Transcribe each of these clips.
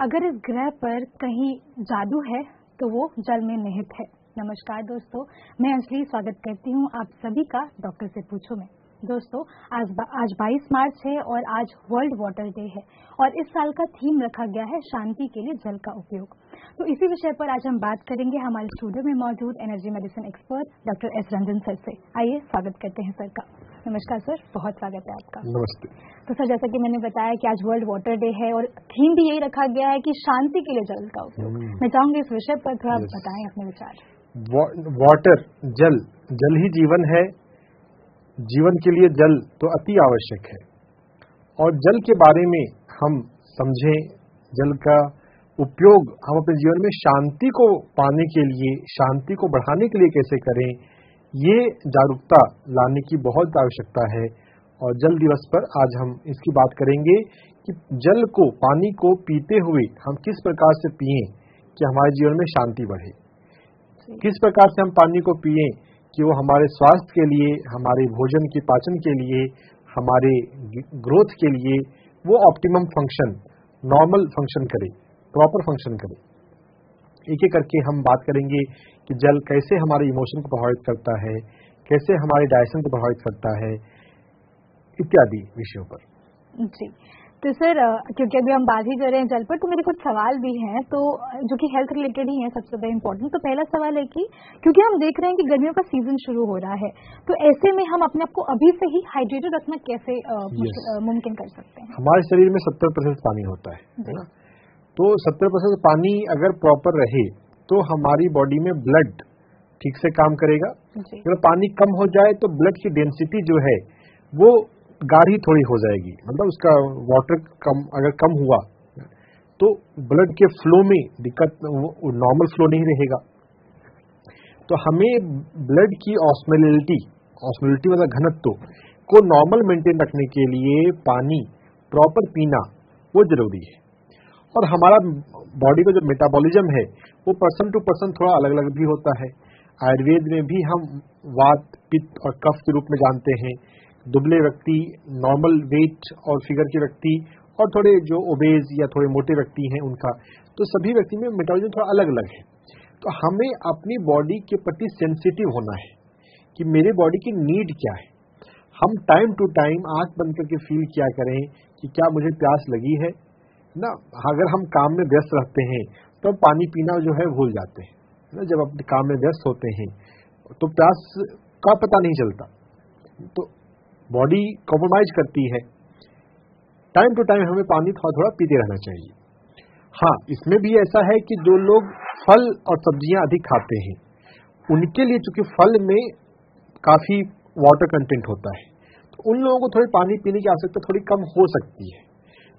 अगर इस ग्रह पर कहीं जादू है तो वो जल में निहित है। नमस्कार दोस्तों, मैं अंजलि स्वागत करती हूँ आप सभी का डॉक्टर से पूछो में। दोस्तों, आज 22 मार्च है और आज वर्ल्ड वाटर डे है और इस साल का थीम रखा गया है शांति के लिए जल का उपयोग। तो इसी विषय पर आज हम बात करेंगे हमारे स्टूडियो में मौजूद energy medicine expert doctor S Ranjan sir से। आइए स्वागत करते हैं सर का। नमस्कार सर, बहुत स्वागत है आपका। नमस्ते। तो सर, जैसा कि मैंने बताया कि आज वर्ल्ड वाटर डे है और थीम भी यही रखा गया है कि शांति के लिए जल का उपयोग। मैं चाहूंगी इस विषय पर थोड़ा बताएं अपने विचार। वाटर, जल ही जीवन है। जीवन के लिए जल तो अति आवश्यक है और जल के बारे में हम समझें, जल का उपयोग हम अपने जीवन में शांति को पाने के लिए, शांति को बढ़ाने के लिए कैसे करें, ये जागरूकता लाने की बहुत आवश्यकता है। और जल दिवस पर आज हम इसकी बात करेंगे कि जल को, पानी को पीते हुए हम किस प्रकार से पिएं कि हमारे जीवन में शांति बढ़े, किस प्रकार से हम पानी को पिएं कि वो हमारे स्वास्थ्य के लिए, हमारे भोजन की पाचन के लिए, हमारे ग्रोथ के लिए वो ऑप्टिमम फंक्शन, नॉर्मल फंक्शन करे, प्रॉपर फंक्शन करे। एक एक करके हम बात करेंगे कि जल कैसे हमारे इमोशन को प्रभावित करता है, कैसे हमारे डाइजेशन को प्रभावित करता है, इत्यादि विषयों पर। जी, तो सर क्योंकि अभी हम बात ही कर रहे हैं जल पर, तो मेरे कुछ सवाल भी हैं तो जो कि हेल्थ रिलेटेड ही हैं, सबसे बड़ा इम्पोर्टेंट। तो पहला सवाल है कि क्योंकि हम देख रहे हैं कि गर्मियों का सीजन शुरू हो रहा है, तो ऐसे में हम अपने आप को अभी से ही हाइड्रेटेड रखना कैसे मुमकिन कर सकते हैं? हमारे शरीर में 70% पानी होता है ना, तो 70% पानी अगर प्रॉपर रहे तो हमारी बॉडी में ब्लड ठीक से काम करेगा। अगर पानी कम हो जाए तो ब्लड की डेंसिटी जो है वो गाढ़ी थोड़ी हो जाएगी, मतलब उसका वाटर अगर कम हुआ तो ब्लड के फ्लो में दिक्कत, नॉर्मल फ्लो नहीं रहेगा। तो हमें ब्लड की ऑस्मोलिटी मतलब घनत्व को नॉर्मल मेंटेन रखने के लिए पानी प्रॉपर पीना वो जरूरी है। और हमारा बॉडी का जो मेटाबॉलिज्म है वो पर्सन टू पर्सन थोड़ा अलग अलग भी होता है। आयुर्वेद में भी हम वात, पित्त और कफ के रूप में जानते हैं। दुबले व्यक्ति, नॉर्मल वेट और फिगर के व्यक्ति, और थोड़े जो ओबेज या थोड़े मोटे व्यक्ति हैं उनका, तो सभी व्यक्ति में मेटाबॉलिज्म थोड़ा अलग अलग है। तो हमें अपनी बॉडी के प्रति सेंसिटिव होना है कि मेरे बॉडी की नीड क्या है। हम टाइम टू टाइम आंख बंद करके फील किया करें कि क्या मुझे प्यास लगी है ना। अगर हम काम में व्यस्त रहते हैं तो पानी पीना जो है भूल जाते हैं ना। जब अपने काम में व्यस्त होते हैं तो प्यास का पता नहीं चलता, तो बॉडी कॉम्प्रोमाइज करती है। टाइम टू टाइम हमें पानी थोड़ा थोड़ा पीते रहना चाहिए। हाँ, इसमें भी ऐसा है कि जो लोग फल और सब्जियां अधिक खाते हैं उनके लिए, चूंकि फल में काफी वाटर कंटेंट होता है, तो उन लोगों को थोड़ी पानी पीने की आवश्यकता थोड़ी कम हो सकती है।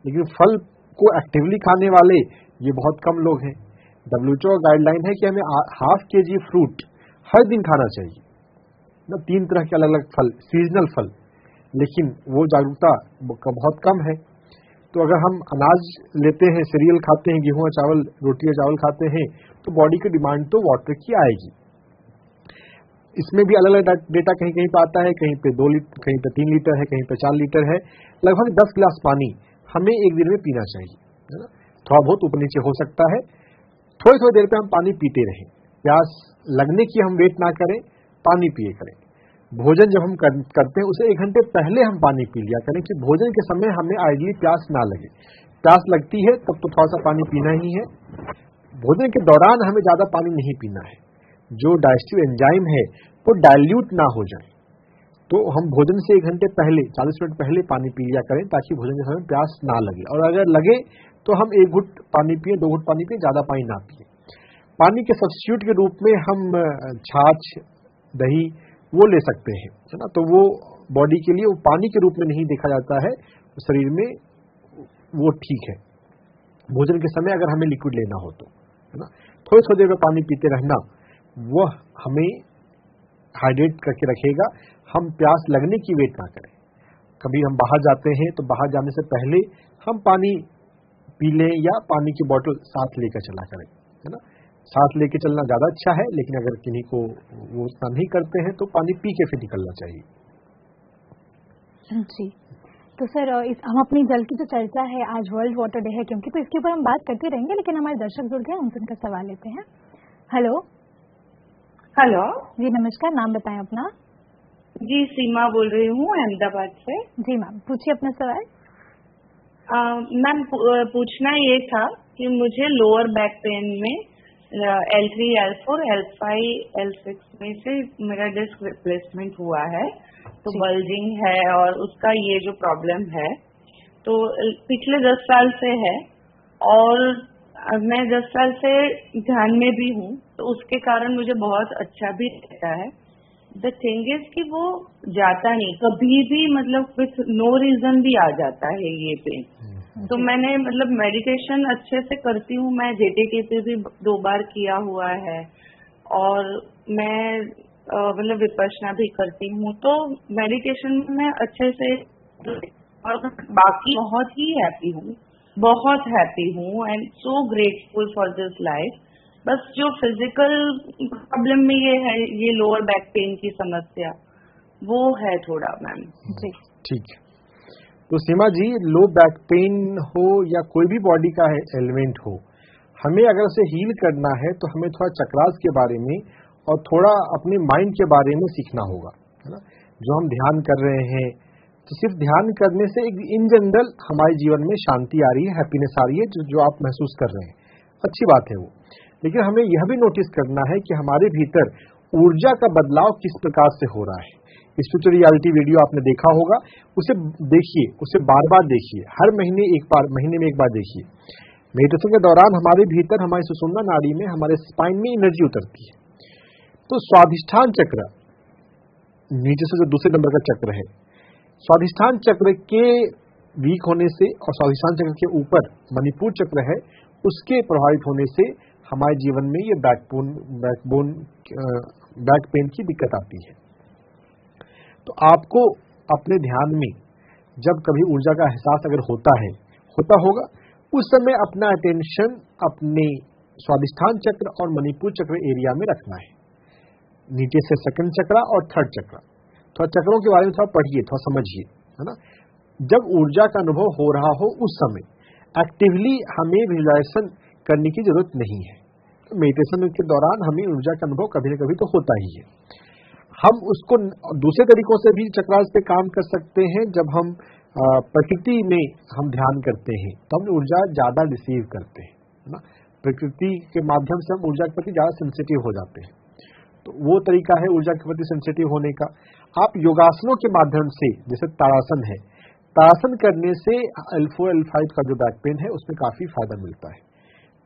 लेकिन फल को एक्टिवली खाने वाले ये बहुत कम लोग हैं। WHO गाइडलाइन है कि हमें ½ kg फ्रूट हर दिन खाना चाहिए ना, 3 तरह के अलग अलग फल, सीजनल फल, लेकिन वो जागरूकता बहुत कम है। तो अगर हम अनाज लेते हैं, सीरियल खाते हैं, गेहूं और चावल, रोटी और चावल खाते हैं, तो बॉडी की डिमांड तो वाटर की आएगी। इसमें भी अलग अलग डेटा कहीं कहीं पे आता है, कहीं पे 2 लीटर, कहीं पे 3 लीटर है, कहीं पे 4 लीटर है। लगभग 10 गिलास पानी हमें एक दिन में पीना चाहिए, है ना। थोड़ा बहुत ऊपर नीचे हो सकता है, थोड़ी थोड़ी देर पे हम पानी पीते रहें। प्यास लगने की हम वेट ना करें, पानी पिए करें। भोजन जब हम करते हैं उसे 1 घंटे पहले हम पानी पी लिया करें कि भोजन के समय हमें आइडियली प्यास ना लगे। प्यास लगती है तब तो थोड़ा सा पानी पीना ही है। भोजन के दौरान हमें ज्यादा पानी नहीं पीना है। जो डाइजेस्टिव एंजाइम है वो डाइल्यूट ना हो जाए, तो हम भोजन से 1 घंटे पहले, 40 मिनट पहले पानी पी लिया करें ताकि भोजन के समय प्यास ना लगे। और अगर लगे तो हम 1 घुट पानी पिए, 2 घुट पानी पिए, ज्यादा पानी ना पिए। पानी के सब्स्टिट्यूट के रूप में हम छाछ, दही वो ले सकते हैं, है ना। तो वो बॉडी के लिए वो पानी के रूप में नहीं देखा जाता है, शरीर में वो ठीक है। भोजन के समय अगर हमें लिक्विड लेना हो तो, है ना, थोड़ी थोड़ी देर में पानी पीते रहना वह हमें हाइड्रेट करके रखेगा। हम प्यास लगने की वेट ना करें। कभी हम बाहर जाते हैं तो बाहर जाने से पहले हम पानी पी लें या पानी की बोतल साथ लेकर चला करें, है ना। साथ लेके चलना ज्यादा अच्छा है, लेकिन अगर किन्हीं को वो उतना नहीं करते हैं तो पानी पी के फिर निकलना चाहिए। जी, तो सर हम अपनी जल की जो चर्चा है, आज वर्ल्ड वाटर डे है क्योंकि, तो इसके ऊपर हम बात करते रहेंगे, लेकिन हमारे दर्शक जुड़ गए, उनसे उनका सवाल लेते हैं। हेलो। हेलो जी नमस्कार, नाम बताएं अपना। जी सीमा बोल रही हूँ अहमदाबाद से। जी मैम, पूछिए अपना सवाल। मैम पूछना ये था कि मुझे लोअर बैक पेन में L3, L4, L5, L6 में से मेरा डिस्क रिप्लेसमेंट हुआ है, तो बल्जिंग है और उसका ये जो प्रॉब्लम है तो पिछले 10 साल से है, और मैं 10 साल से ध्यान में भी हूँ, तो उसके कारण मुझे बहुत अच्छा भी रहता है। द थिंग इज कि वो जाता नहीं कभी भी, मतलब विथ नो रीजन भी आ जाता है ये पेन। तो मैंने मतलब मेडिटेशन अच्छे से करती हूँ, मैं JTKP भी 2 बार किया हुआ है, और मैं मतलब विपश्यना भी करती हूँ, तो मेडिटेशन में अच्छे से, और बाकी बहुत ही हैप्पी हूँ, बहुत हैप्पी हूँ and so grateful for this life. बस जो फिजिकल प्रॉब्लम में ये है, ये लोअर बैक पेन की समस्या वो है थोड़ा मैम। जी ठीक है। तो सीमा जी, लो बैक पेन हो या कोई भी बॉडी का एलिमेंट हो, हमें अगर उसे हील करना है तो हमें थोड़ा चक्रास के बारे में और थोड़ा अपने माइंड के बारे में सीखना होगा, है ना। जो हम ध्यान कर रहे हैं, तो सिर्फ ध्यान करने से इन जनरल हमारे जीवन में शांति आ रही है, हैप्पीनेस आ रही है, जो आप महसूस कर रहे हैं, अच्छी बात है वो। लेकिन हमें यह भी नोटिस करना है कि हमारे भीतर ऊर्जा का बदलाव किस प्रकार से हो रहा है। स्पिरिचुअल रियलिटी वीडियो आपने देखा होगा, उसे देखिए, उसे बार बार देखिए, हर महीने में एक बार देखिए। मेडिटेशन के दौरान हमारे भीतर, हमारी सुषुम्ना नाड़ी में, हमारे स्पाइन में एनर्जी उतरती है। तो स्वाधिष्ठान चक्र नीचे से जो दूसरे नंबर का चक्र है, स्वाधिष्ठान चक्र के वीक होने से और स्वाधिष्ठान चक्र के ऊपर मणिपुर चक्र है, उसके प्रभावित होने से हमारे जीवन में ये बैक पेन की दिक्कत आती है। तो आपको अपने ध्यान में जब कभी ऊर्जा का एहसास अगर होता होगा, उस समय अपना अटेंशन अपने स्वाधिष्ठान चक्र और मणिपुर चक्र एरिया में रखना है। नीचे से सेकंड चक्र और थर्ड चक्र, थोड़ा चक्रों के बारे में थोड़ा पढ़िए, थोड़ा समझिए, है ना। जब ऊर्जा का अनुभव हो रहा हो उस समय एक्टिवली हमें विजुअलाइजेशन करने की जरूरत नहीं है। तो मेडिटेशन के दौरान हमें ऊर्जा का अनुभव कभी न कभी तो होता ही है। हम उसको दूसरे तरीकों से भी चक्रास पे काम कर सकते हैं। जब हम प्रकृति में हम ध्यान करते हैं तो हम ऊर्जा ज्यादा रिसीव करते हैं, है ना। प्रकृति के माध्यम से हम ऊर्जा के प्रति ज्यादा सेंसिटिव हो जाते हैं, तो वो तरीका है ऊर्जा के प्रति सेंसिटिव होने का। आप योगासनों के माध्यम से, जैसे ताड़ासन है, ताड़ासन करने से L4, L5 का जो बैक पेन है उसमें काफी फायदा मिलता है।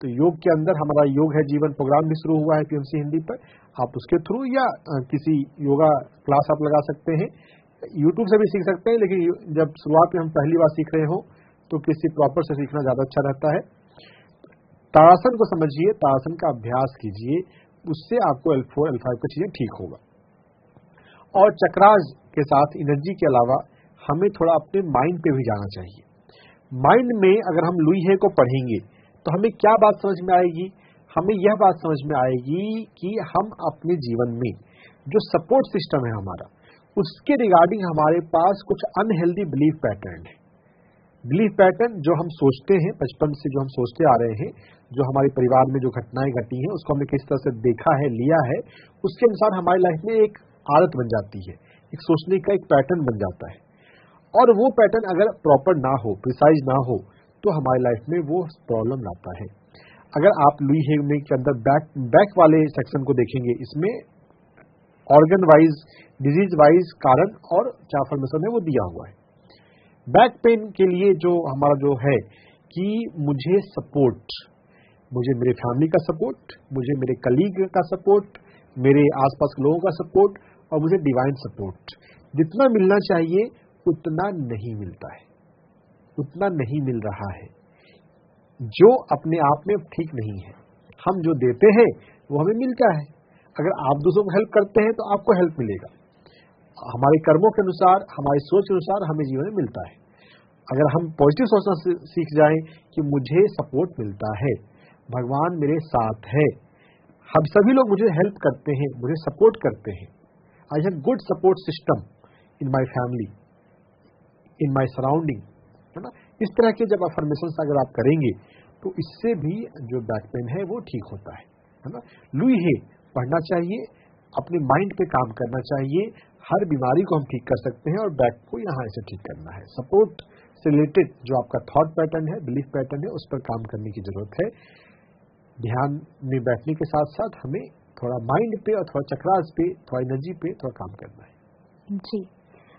तो योग के अंदर हमारा योग है जीवन प्रोग्राम भी शुरू हुआ है PMC हिंदी पर, आप उसके थ्रू या किसी योगा क्लास आप लगा सकते हैं, YouTube से भी सीख सकते हैं। लेकिन जब शुरुआत में हम पहली बार सीख रहे हो तो किसी प्रॉपर से सीखना ज्यादा अच्छा रहता है। ताड़ासन को समझिए, ताड़ासन का अभ्यास कीजिए, उससे आपको L4, L5 की चीजें ठीक होगा। और चक्रास के साथ एनर्जी के अलावा हमें थोड़ा अपने माइंड पे भी जाना चाहिए। माइंड में अगर हम लुई हे को पढ़ेंगे तो हमें क्या बात समझ में आएगी? हमें यह बात समझ में आएगी कि हम अपने जीवन में जो सपोर्ट सिस्टम है हमारा, उसके रिगार्डिंग हमारे पास कुछ अनहेल्दी बिलीफ पैटर्न है। बिलीफ पैटर्न जो हम सोचते हैं, बचपन से जो हम सोचते आ रहे हैं, जो हमारे परिवार में जो घटनाएं घटी हैं उसको हमने किस तरह से देखा है, लिया है, उसके अनुसार हमारी लाइफ में एक आदत बन जाती है, एक सोचने का एक पैटर्न बन जाता है। और वो पैटर्न अगर प्रॉपर ना हो, प्रिसाइज ना हो, तो हमारी लाइफ में वो प्रॉब्लम लाता है। अगर आप लुई हे के अंदर बैक वाले सेक्शन को देखेंगे, इसमें ऑर्गन वाइज, डिजीज वाइज कारण और ट्रांसफॉर्मेशन है वो दिया हुआ है। बैक पेन के लिए जो हमारा जो है कि मुझे सपोर्ट, मुझे मेरे फैमिली का सपोर्ट, मुझे मेरे कलीग का सपोर्ट, मेरे आसपास के लोगों का सपोर्ट और मुझे डिवाइन सपोर्ट जितना मिलना चाहिए उतना नहीं मिलता है, उतना नहीं मिल रहा है, जो अपने आप में ठीक नहीं है। हम जो देते हैं वो हमें मिलता है। अगर आप दूसरों को हेल्प करते हैं तो आपको हेल्प मिलेगा। हमारे कर्मों के अनुसार, हमारी सोच के अनुसार हमें जीवन में मिलता है। अगर हम पॉजिटिव सोचना सीख जाएं कि मुझे सपोर्ट मिलता है, भगवान मेरे साथ है, हम सभी लोग मुझे हेल्प करते हैं, मुझे सपोर्ट करते हैं, I have good support system in my family, in my surrounding, है ना। इस तरह के जब अफर्मेशन अगर आप करेंगे तो इससे भी जो बैक पेन है वो ठीक होता है ना। लुई हे पढ़ना चाहिए, अपने माइंड पे काम करना चाहिए, हर बीमारी को हम ठीक कर सकते हैं और बैक को यहाँ ऐसे ठीक करना है। सपोर्ट से रिलेटेड जो आपका थॉट पैटर्न है, बिलीफ पैटर्न है, उस पर काम करने की जरूरत है। ध्यान में बैठने के साथ साथ हमें थोड़ा माइंड पे और थोड़ा चक्रास पे, थोड़ा एनर्जी पे थोड़ा काम करना है। जी,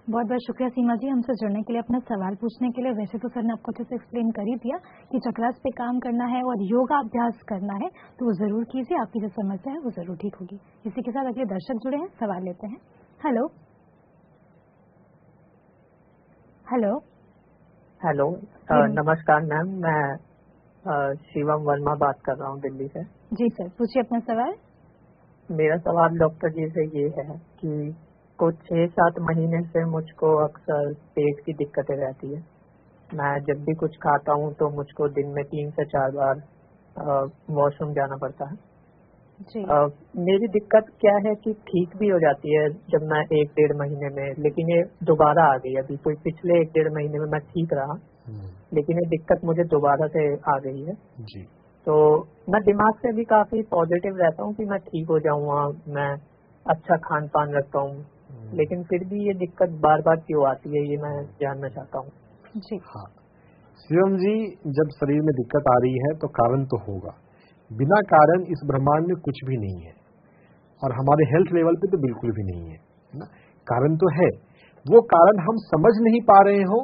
बहुत बहुत शुक्रिया सीमा जी हमसे जुड़ने के लिए, अपना सवाल पूछने के लिए। वैसे तो सर ने आपको अच्छे से एक्सप्लेन कर ही दिया कि चक्रास पे काम करना है और योगा अभ्यास करना है, तो वो जरूर कीजिए, आपकी जो समस्या है वो जरूर ठीक होगी। इसी के साथ अगले दर्शक जुड़े हैं, सवाल लेते हैं। हेलो हेलो हेलो, नमस्कार मैम, मैं शिवम वर्मा बात कर रहा हूँ दिल्ली से। जी सर, पूछिए अपना सवाल। मेरा सवाल डॉक्टर जी से ये है कि कुछ 6-7 महीने से मुझको अक्सर पेट की दिक्कतें रहती है। मैं जब भी कुछ खाता हूँ तो मुझको दिन में 3 से 4 बार वॉशरूम जाना पड़ता है। जी। मेरी दिक्कत क्या है कि ठीक भी हो जाती है जब मैं 1-1.5 महीने में, लेकिन ये दोबारा आ गई। अभी कोई पिछले 1-1.5 महीने में मैं ठीक रहा, लेकिन ये दिक्कत मुझे दोबारा से आ गई है। जी। तो मैं दिमाग से भी काफी पॉजिटिव रहता हूँ कि मैं ठीक हो जाऊंगा, मैं अच्छा खान पान रखता हूँ, लेकिन फिर भी ये दिक्कत बार बार क्यों आती है, ये मैं जानना चाहता हूँ। जी। हाँ शिवम जी, जब शरीर में दिक्कत आ रही है तो कारण तो होगा, बिना कारण इस ब्रह्मांड में कुछ भी नहीं है, और हमारे हेल्थ लेवल पे तो बिल्कुल भी नहीं है ना। कारण तो है, वो कारण हम समझ नहीं पा रहे हो,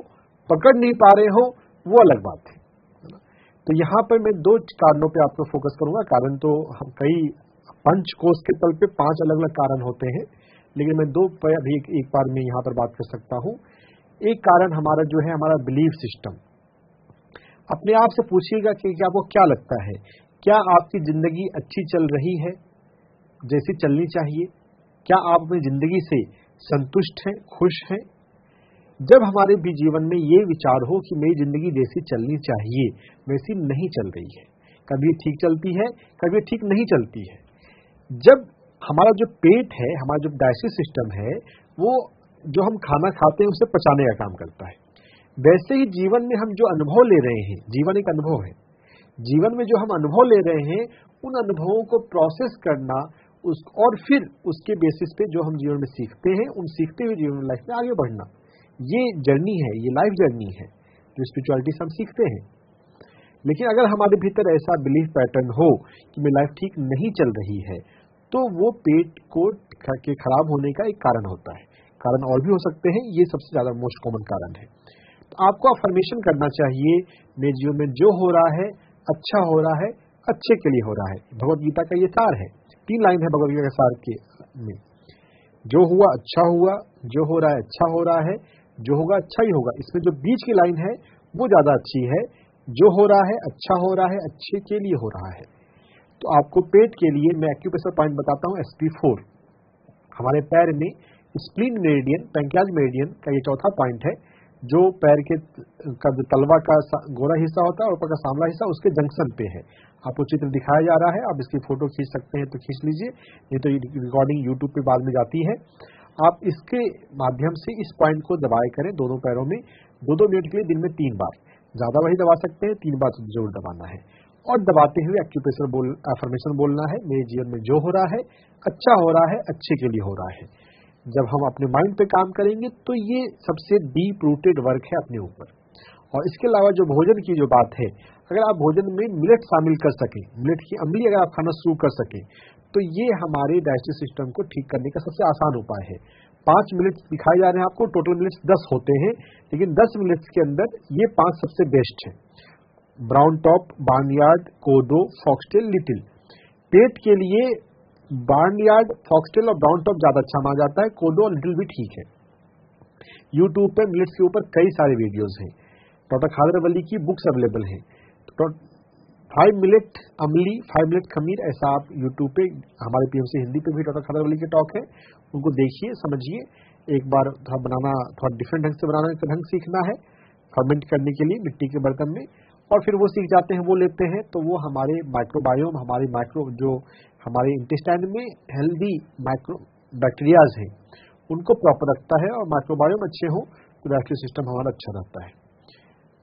पकड़ नहीं पा रहे हो, वो अलग बात है ना। तो यहाँ पर मैं 2 कारणों पे आपको फोकस करूंगा। कारण तो हम कई पंचकोश के तल पे 5 अलग अलग कारण होते हैं, लेकिन मैं 2 पर अभी एक बार में यहाँ पर बात कर सकता हूँ। एक कारण हमारा जो है हमारा बिलीफ सिस्टम। अपने आप से पूछिएगा कि आपको क्या लगता है, क्या आपकी जिंदगी अच्छी चल रही है जैसी चलनी चाहिए? क्या आप अपनी जिंदगी से संतुष्ट हैं, खुश हैं? जब हमारे भी जीवन में ये विचार हो कि मेरी जिंदगी जैसी चलनी चाहिए वैसी नहीं चल रही है, कभी ठीक चलती है, कभी ठीक नहीं चलती है। जब हमारा जो पेट है, हमारा जो डाइजेस्टिव सिस्टम है, वो जो हम खाना खाते हैं उसे पचाने का काम करता है। वैसे ही जीवन में हम जो अनुभव ले रहे हैं, जीवन एक अनुभव है, जीवन में जो हम अनुभव ले रहे हैं उन अनुभवों को प्रोसेस करना और फिर उसके बेसिस पे जो हम जीवन में सीखते हैं, उन सीखते हुए जीवन में लाइफ में आगे बढ़ना, ये जर्नी है, ये लाइफ जर्नी है जो स्पिरिचुअलिटी से हम सीखते हैं। लेकिन अगर हमारे भीतर ऐसा बिलीफ पैटर्न हो कि मेरी लाइफ ठीक नहीं चल रही है, तो वो पेट को के खराब होने का एक कारण होता है। कारण और भी हो सकते हैं, ये सबसे ज्यादा मोस्ट कॉमन कारण है। तो आपको अफर्मेशन करना चाहिए, मेरे जीवन में जो हो रहा है अच्छा हो रहा है, अच्छे के लिए हो रहा है। भगवत गीता का ये सार है, 3 लाइन है भगवत गीता के सार के में। जो हुआ अच्छा हुआ, जो हो रहा है अच्छा हो रहा है, जो होगा अच्छा ही होगा। इसमें जो बीच की लाइन है वो ज्यादा अच्छी है, जो हो रहा है अच्छा हो रहा है, अच्छे के लिए हो रहा है। तो आपको पेट के लिए मैं एक्यूप्रेशर पॉइंट बताता हूँ, SP4। हमारे पैर में स्प्लीन मेरिडियन, पैंक्रियाज मेरिडियन का ये चौथा पॉइंट है, जो पैर के का जो तलवा का गोरा हिस्सा होता है और ऊपर का सांवला हिस्सा उसके जंक्शन पे है। आपको चित्र दिखाया जा रहा है, आप इसकी फोटो खींच सकते हैं तो खींच लीजिए, नहीं तो रिकॉर्डिंग यूट्यूब पे बाद में जाती है। आप इसके माध्यम से इस पॉइंट को दबाए करें दोनों पैरों में 2-2 मिनट के लिए, दिन में 3 बार, ज्यादा वही दबा सकते हैं, 3 बार जरूर दबाना है। और दबाते हुए एक्यूप्रेशर अफर्मेशन बोलना है, मेरे जीवन में जो हो रहा है अच्छा हो रहा है, अच्छे के लिए हो रहा है। जब हम अपने माइंड पे काम करेंगे तो ये सबसे डीप रूटेड वर्क है अपने ऊपर। और इसके अलावा जो भोजन की जो बात है, अगर आप भोजन में मिलेट शामिल कर सकें, मिलेट की अम्ली अगर आप खाना शुरू कर सकें, तो ये हमारे डाइजेस्टिव सिस्टम को ठीक करने का सबसे आसान उपाय है। 5 मिनट्स दिखाए जा रहे हैं आपको, टोटल मिनट्स 10 होते हैं, लेकिन 10 मिनट्स के अंदर ये 5 सबसे बेस्ट है। ब्राउन टॉप, बार्नयार्ड, कोदो, फॉक्सटेल, लिटिल। पेट के लिए बार्नयार्ड, फॉक्सटेल और ब्राउन टॉप ज्यादा अच्छा माना जाता है, कोदो और लिटिल भी ठीक है। यूट्यूब पे मिलेट्स के ऊपर कई सारे वीडियोस हैं, डॉक्टर खादर वली की बुक्स अवेलेबल हैं। 5 मिलेट अमली, 5 मिलेट खमीर, ऐसा आप यूट्यूब पे, हमारे PMC हिंदी पे भी डॉक्टर खादर वली के टॉक है, उनको देखिए, समझिए। एक बार थोड़ा बनाना, थोड़ा डिफरेंट ढंग से बनाने का ढंग सीखना है, फर्मेंट करने के लिए मिट्टी के बर्तन में, और फिर वो सीख जाते हैं, वो लेते हैं, तो वो हमारे माइक्रोबायोम, हमारे माइक्रो जो हमारे इंटेस्टाइन में हेल्दी माइक्रो बैक्टीरियाज हैं उनको प्रॉपर रखता है, और माइक्रोबायोम अच्छे हो डाइजेस्टिव सिस्टम हमारा अच्छा रहता है।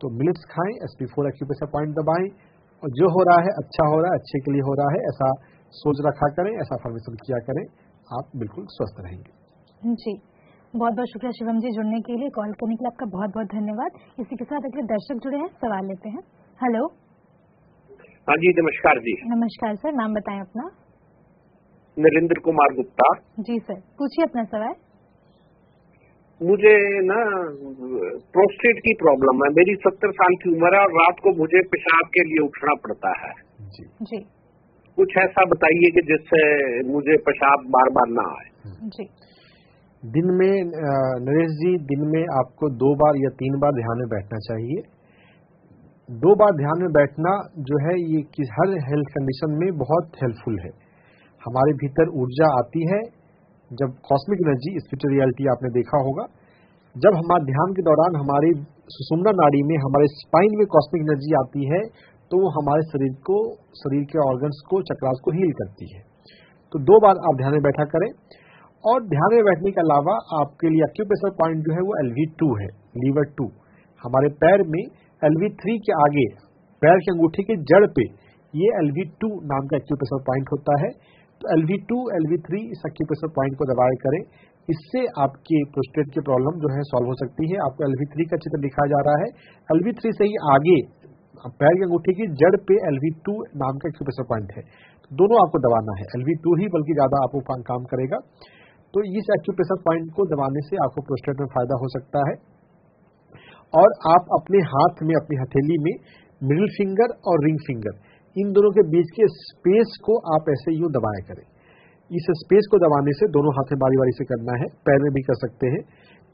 तो मिलेट्स खाएं, SP4 एक्यूप्रेशर पॉइंट दबाएं, और जो हो रहा है अच्छा हो रहा है, अच्छे के लिए हो रहा है, ऐसा सोच रखा करें, ऐसा फॉर्मेशन किया करें, आप बिल्कुल स्वस्थ रहेंगे। जी, बहुत बहुत शुक्रिया शिवम जी जुड़ने के लिए, कॉल करने के लिए आपका बहुत बहुत धन्यवाद। इसी के साथ अगले दर्शक जुड़े हैं, सवाल लेते हैं। हेलो। हाँ जी, नमस्कार जी। नमस्कार सर, नाम बताएं अपना। नरेंद्र कुमार गुप्ता। जी सर, पूछिए अपना सवाल। मुझे ना प्रोस्टेट की प्रॉब्लम है, मेरी 70 साल की उम्र है और रात को मुझे पेशाब के लिए उठना पड़ता है। जी जी, कुछ ऐसा बताइए कि जिससे मुझे पेशाब बार बार ना आए। जी, दिन में नरेश जी, दिन में आपको 2 बार या 3 बार ध्यान में बैठना चाहिए। 2 बार ध्यान में बैठना जो है ये हर हेल्थ कंडीशन में बहुत हेल्पफुल है। हमारे भीतर ऊर्जा आती है, जब कॉस्मिक एनर्जी, स्पिरिचुअल रियलिटी आपने देखा होगा, जब हमारे ध्यान के दौरान हमारी सुषुम्ना नाड़ी में, हमारे स्पाइन में कॉस्मिक एनर्जी आती है, तो वो हमारे शरीर के ऑर्गन्स को, चक्रास को हील करती है। तो 2 बार आप ध्यान में बैठा करें। और ध्यान में बैठने के अलावा आपके लिए एक्यूप्रेशर पॉइंट जो है वो LV2 है, लीवर 2। हमारे पैर में LV3 के आगे, पैर के अंगूठे के जड़ पे, ये LV2 नाम का एक्यूप्रेशर पॉइंट होता है। तो LV2, LV3 इस एक्यूप्रेशर पॉइंट को दबाए करें, इससे आपकी प्रोस्टेट की प्रॉब्लम जो है सॉल्व हो सकती है। आपको LV3 का चित्र दिखाया जा रहा है। LV3 से ही आगे पैर के अंगूठे की जड़ पे LV2 नाम का एक्यूप्रेशर पॉइंट है। तो दोनों आपको दबाना है, LV2 ही बल्कि ज्यादा आपको काम करेगा। तो इस एक्यूप्रेशर पॉइंट को दबाने से आपको प्रोस्टेट में फायदा हो सकता है। और आप अपने हाथ में, अपनी हथेली में मिडिल फिंगर और रिंग फिंगर, इन दोनों के बीच के स्पेस को आप ऐसे यूं दबाया करें। इस स्पेस को दबाने से, दोनों हाथ में बारी बारी से करना है, पैर में भी कर सकते हैं।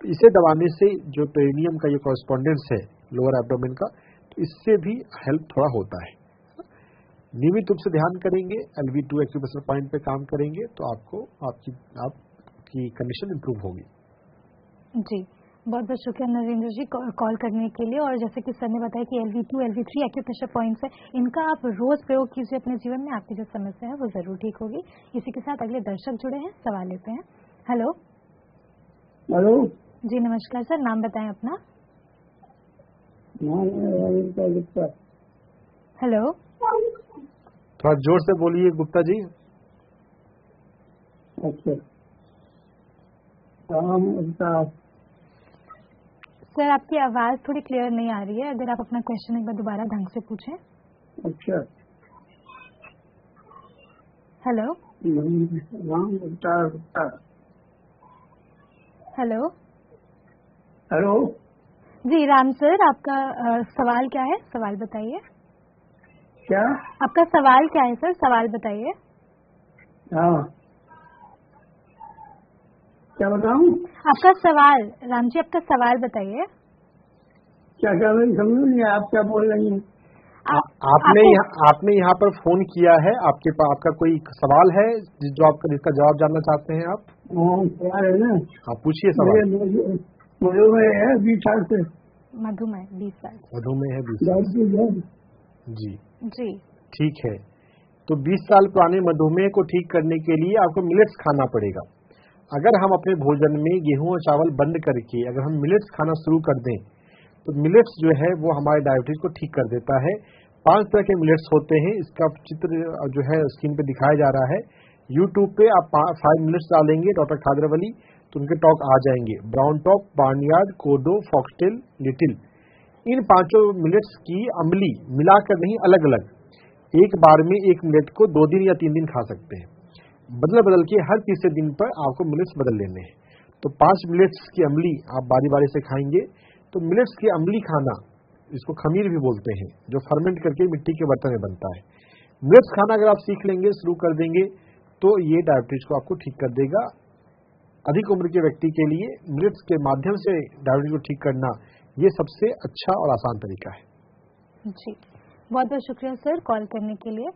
तो इसे दबाने से जो पेरिनियम का ये कॉरेस्पॉन्डेंस है लोअर एब्डोमेन का, तो इससे भी हेल्प थोड़ा होता है। नियमित रूप से ध्यान करेंगे, LV2 एक्यूप्रेशर पॉइंट पे काम करेंगे, तो आपकी कंडीशन इंप्रूव होगी। जी, बहुत बहुत शुक्रिया नरेंद्र जी कॉल करने के लिए। और जैसे कि सर ने बताया कि LV2, LV3 एक्यूप्रेशर पॉइंट्स है, इनका आप रोज प्रयोग कीजिए अपने जीवन में, आपकी जो समस्या है वो जरूर ठीक होगी। इसी के साथ अगले दर्शक जुड़े हैं, सवाल लेते हैं। हेलो। हेलो जी नमस्कार सर, नाम बताएं अपना। हेलो, थोड़ा जोर से बोलिए गुप्ता जी। अच्छा, सर आपकी आवाज थोड़ी क्लियर नहीं आ रही है, अगर आप अपना क्वेश्चन एक बार दोबारा ढंग से पूछें। अच्छा, हेलो। हेलो। हेलो जी राम सर, आपका सवाल क्या है, सवाल बताइए। क्या आपका सवाल क्या है सर, सवाल बताइए। हाँ, क्या बताऊं? आपका सवाल, राम जी आपका सवाल बताइए। क्या मैं समझ नहीं, आप क्या बोल रही हैं? आपने यहाँ पर फोन किया है, आपका कोई सवाल है जिसका जवाब जानना चाहते हैं आप? सवाल है ना? आप पूछिए सवाल। मधुमेह है 20 साल से। मधुमेह 20 साल। मधुमेह है 20 साल। जी जी, ठीक है। तो 20 साल पुराने मधुमेह को ठीक करने के लिए आपको मिलेट्स खाना पड़ेगा। अगर हम अपने भोजन में गेहूं और चावल बंद करके अगर हम मिलेट्स खाना शुरू कर दें, तो मिलेट्स जो है वो हमारे डायबिटीज को ठीक कर देता है। 5 तरह के मिलेट्स होते हैं, इसका चित्र जो है स्क्रीन पे दिखाया जा रहा है। यूट्यूब पे आप 5 मिलेट्स डालेंगे डॉक्टर खादरवली, तो उनके टॉक आ जाएंगे। ब्राउन टॉप, बार्नयार्ड, कोडो, फॉक्सटेल, लिटिल, इन 5 मिलेट्स की अम्ली मिलाकर नहीं, अलग अलग एक बार में एक मिलेट को 2 दिन या 3 दिन खा सकते हैं। बदल के हर तीसरे दिन पर आपको मिलेट्स बदल लेने हैं। तो 5 मिलेट्स की अम्ली आप बारी बारी से खाएंगे। तो मिलेट्स की अम्ली खाना, इसको खमीर भी बोलते हैं, जो फर्मेंट करके मिट्टी के बर्तन में बनता है। मिलेट्स खाना अगर आप सीख लेंगे, शुरू कर देंगे, तो ये डायबिटीज को आपको ठीक कर देगा। अधिक उम्र के व्यक्ति के लिए मिलेट्स के माध्यम से डायबिटीज को ठीक करना ये सबसे अच्छा और आसान तरीका है। जी, बहुत बहुत शुक्रिया सर कॉल करने के लिए।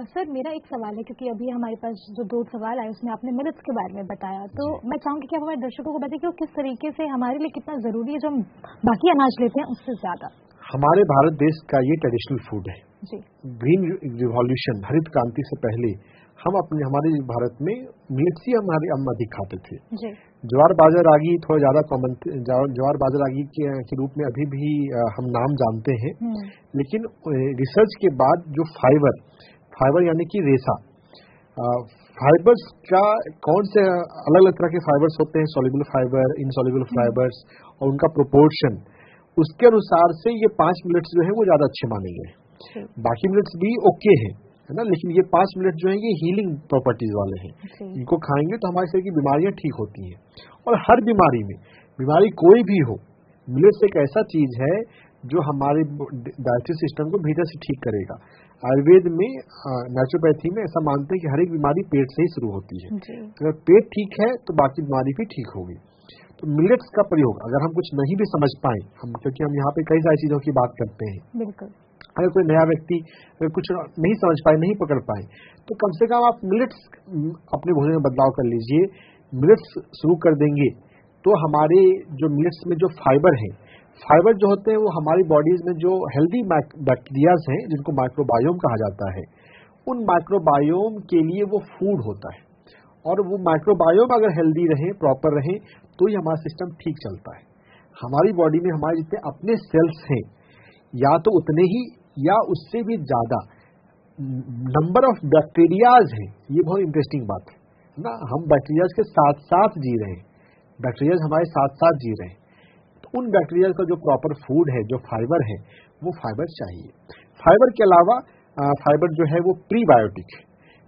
सर मेरा एक सवाल है, क्योंकि अभी हमारे पास जो 2 सवाल आए उसमें आपने मिलेट्स के बारे में बताया, तो मैं चाहूंगी कि आप हमारे दर्शकों को बताइए कि वो किस तरीके से हमारे लिए कितना जरूरी है जो हम बाकी अनाज लेते हैं उससे ज्यादा। हमारे भारत देश का ये ट्रेडिशनल फूड है। जी, ग्रीन रिवॉल्यूशन, हरित क्रांति से पहले हमारे भारत में मिलेट्स ही हम अधिक खाते थे। ज्वार बाजरा रागी थोड़ा ज्यादा कॉमन, ज्वार बाजरा रागी के रूप में अभी भी हम नाम जानते हैं, लेकिन रिसर्च के बाद जो फाइबर यानी कि रेशा, फाइबर्स का कौन से अलग अलग तरह के फाइबर्स होते हैं, सॉल्युबल फाइबर, इनसॉल्युबल फाइबर्स, और उनका प्रोपोर्शन, उसके अनुसार से ये 5 मिलेट्स जो है वो ज्यादा अच्छे माने गए। बाकी मिलेट्स भी ओके हैं, है ना, लेकिन ये 5 मिलेट्स जो है ये हीलिंग प्रॉपर्टीज वाले हैं। इनको खाएंगे तो हमारे शरीर की बीमारियां ठीक होती हैं, और हर बीमारी कोई भी हो, मिलेट्स एक ऐसा चीज है जो हमारे डाइजेस्टिव सिस्टम को भीतर से ठीक करेगा। आयुर्वेद में, नेचुरोपैथी में ऐसा मानते हैं कि हर एक बीमारी पेट से ही शुरू होती है। अगर पेट ठीक है तो बाकी बीमारी भी ठीक होगी। तो मिलेट्स का प्रयोग अगर हम कुछ नहीं भी समझ पाए, क्योंकि हम यहाँ पे कई सारी चीजों की बात करते हैं, बिल्कुल, अगर कोई नया व्यक्ति अगर कुछ नहीं समझ पाए, नहीं पकड़ पाए, तो कम से कम आप मिलेट्स अपने भोजन में बदलाव कर लीजिए। मिलेट्स शुरू कर देंगे तो हमारे जो मिलेट्स में जो फाइबर जो होते हैं वो हमारी बॉडीज में जो हेल्दी बैक्टीरियाज हैं, जिनको माइक्रोबायोम कहा जाता है, उन माइक्रोबायोम के लिए वो फूड होता है। और वो माइक्रोबायोम अगर हेल्दी रहे, प्रॉपर रहे, तो ही हमारा सिस्टम ठीक चलता है। हमारी बॉडी में हमारे जितने अपने सेल्स हैं, या तो उतने ही या उससे भी ज्यादा नंबर ऑफ बैक्टीरियाज हैं। ये बहुत इंटरेस्टिंग बात है ना, हम बैक्टीरियाज के साथ साथ जी रहे हैं, बैक्टीरियाज हमारे साथ साथ जी रहे हैं, तो उन बैक्टीरियाज का जो प्रॉपर फूड है, जो फाइबर है, वो फाइबर चाहिए। फाइबर के अलावा फाइबर जो है वो प्रीबायोटिक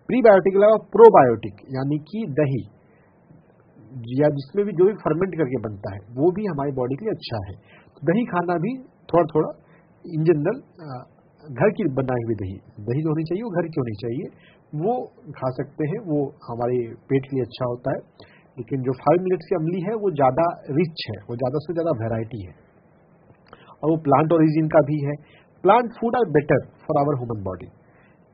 के अलावा प्रोबायोटिक, यानी कि दही या जिसमें भी जो भी फर्मेंट करके बनता है, वो भी हमारी बॉडी के लिए अच्छा है। तो दही खाना भी थोड़ा थोड़ा इन जनरल, घर की बनाई हुई दही जो होनी चाहिए वो घर की होनी चाहिए, वो खा सकते हैं, वो हमारे पेट के लिए अच्छा होता है। लेकिन जो 5 मिलेट्स की अमली है वो ज्यादा रिच है, वो ज्यादा से ज्यादा वैरायटी है, और वो प्लांट ओरिजिन का भी है। Plant food are better for our human body.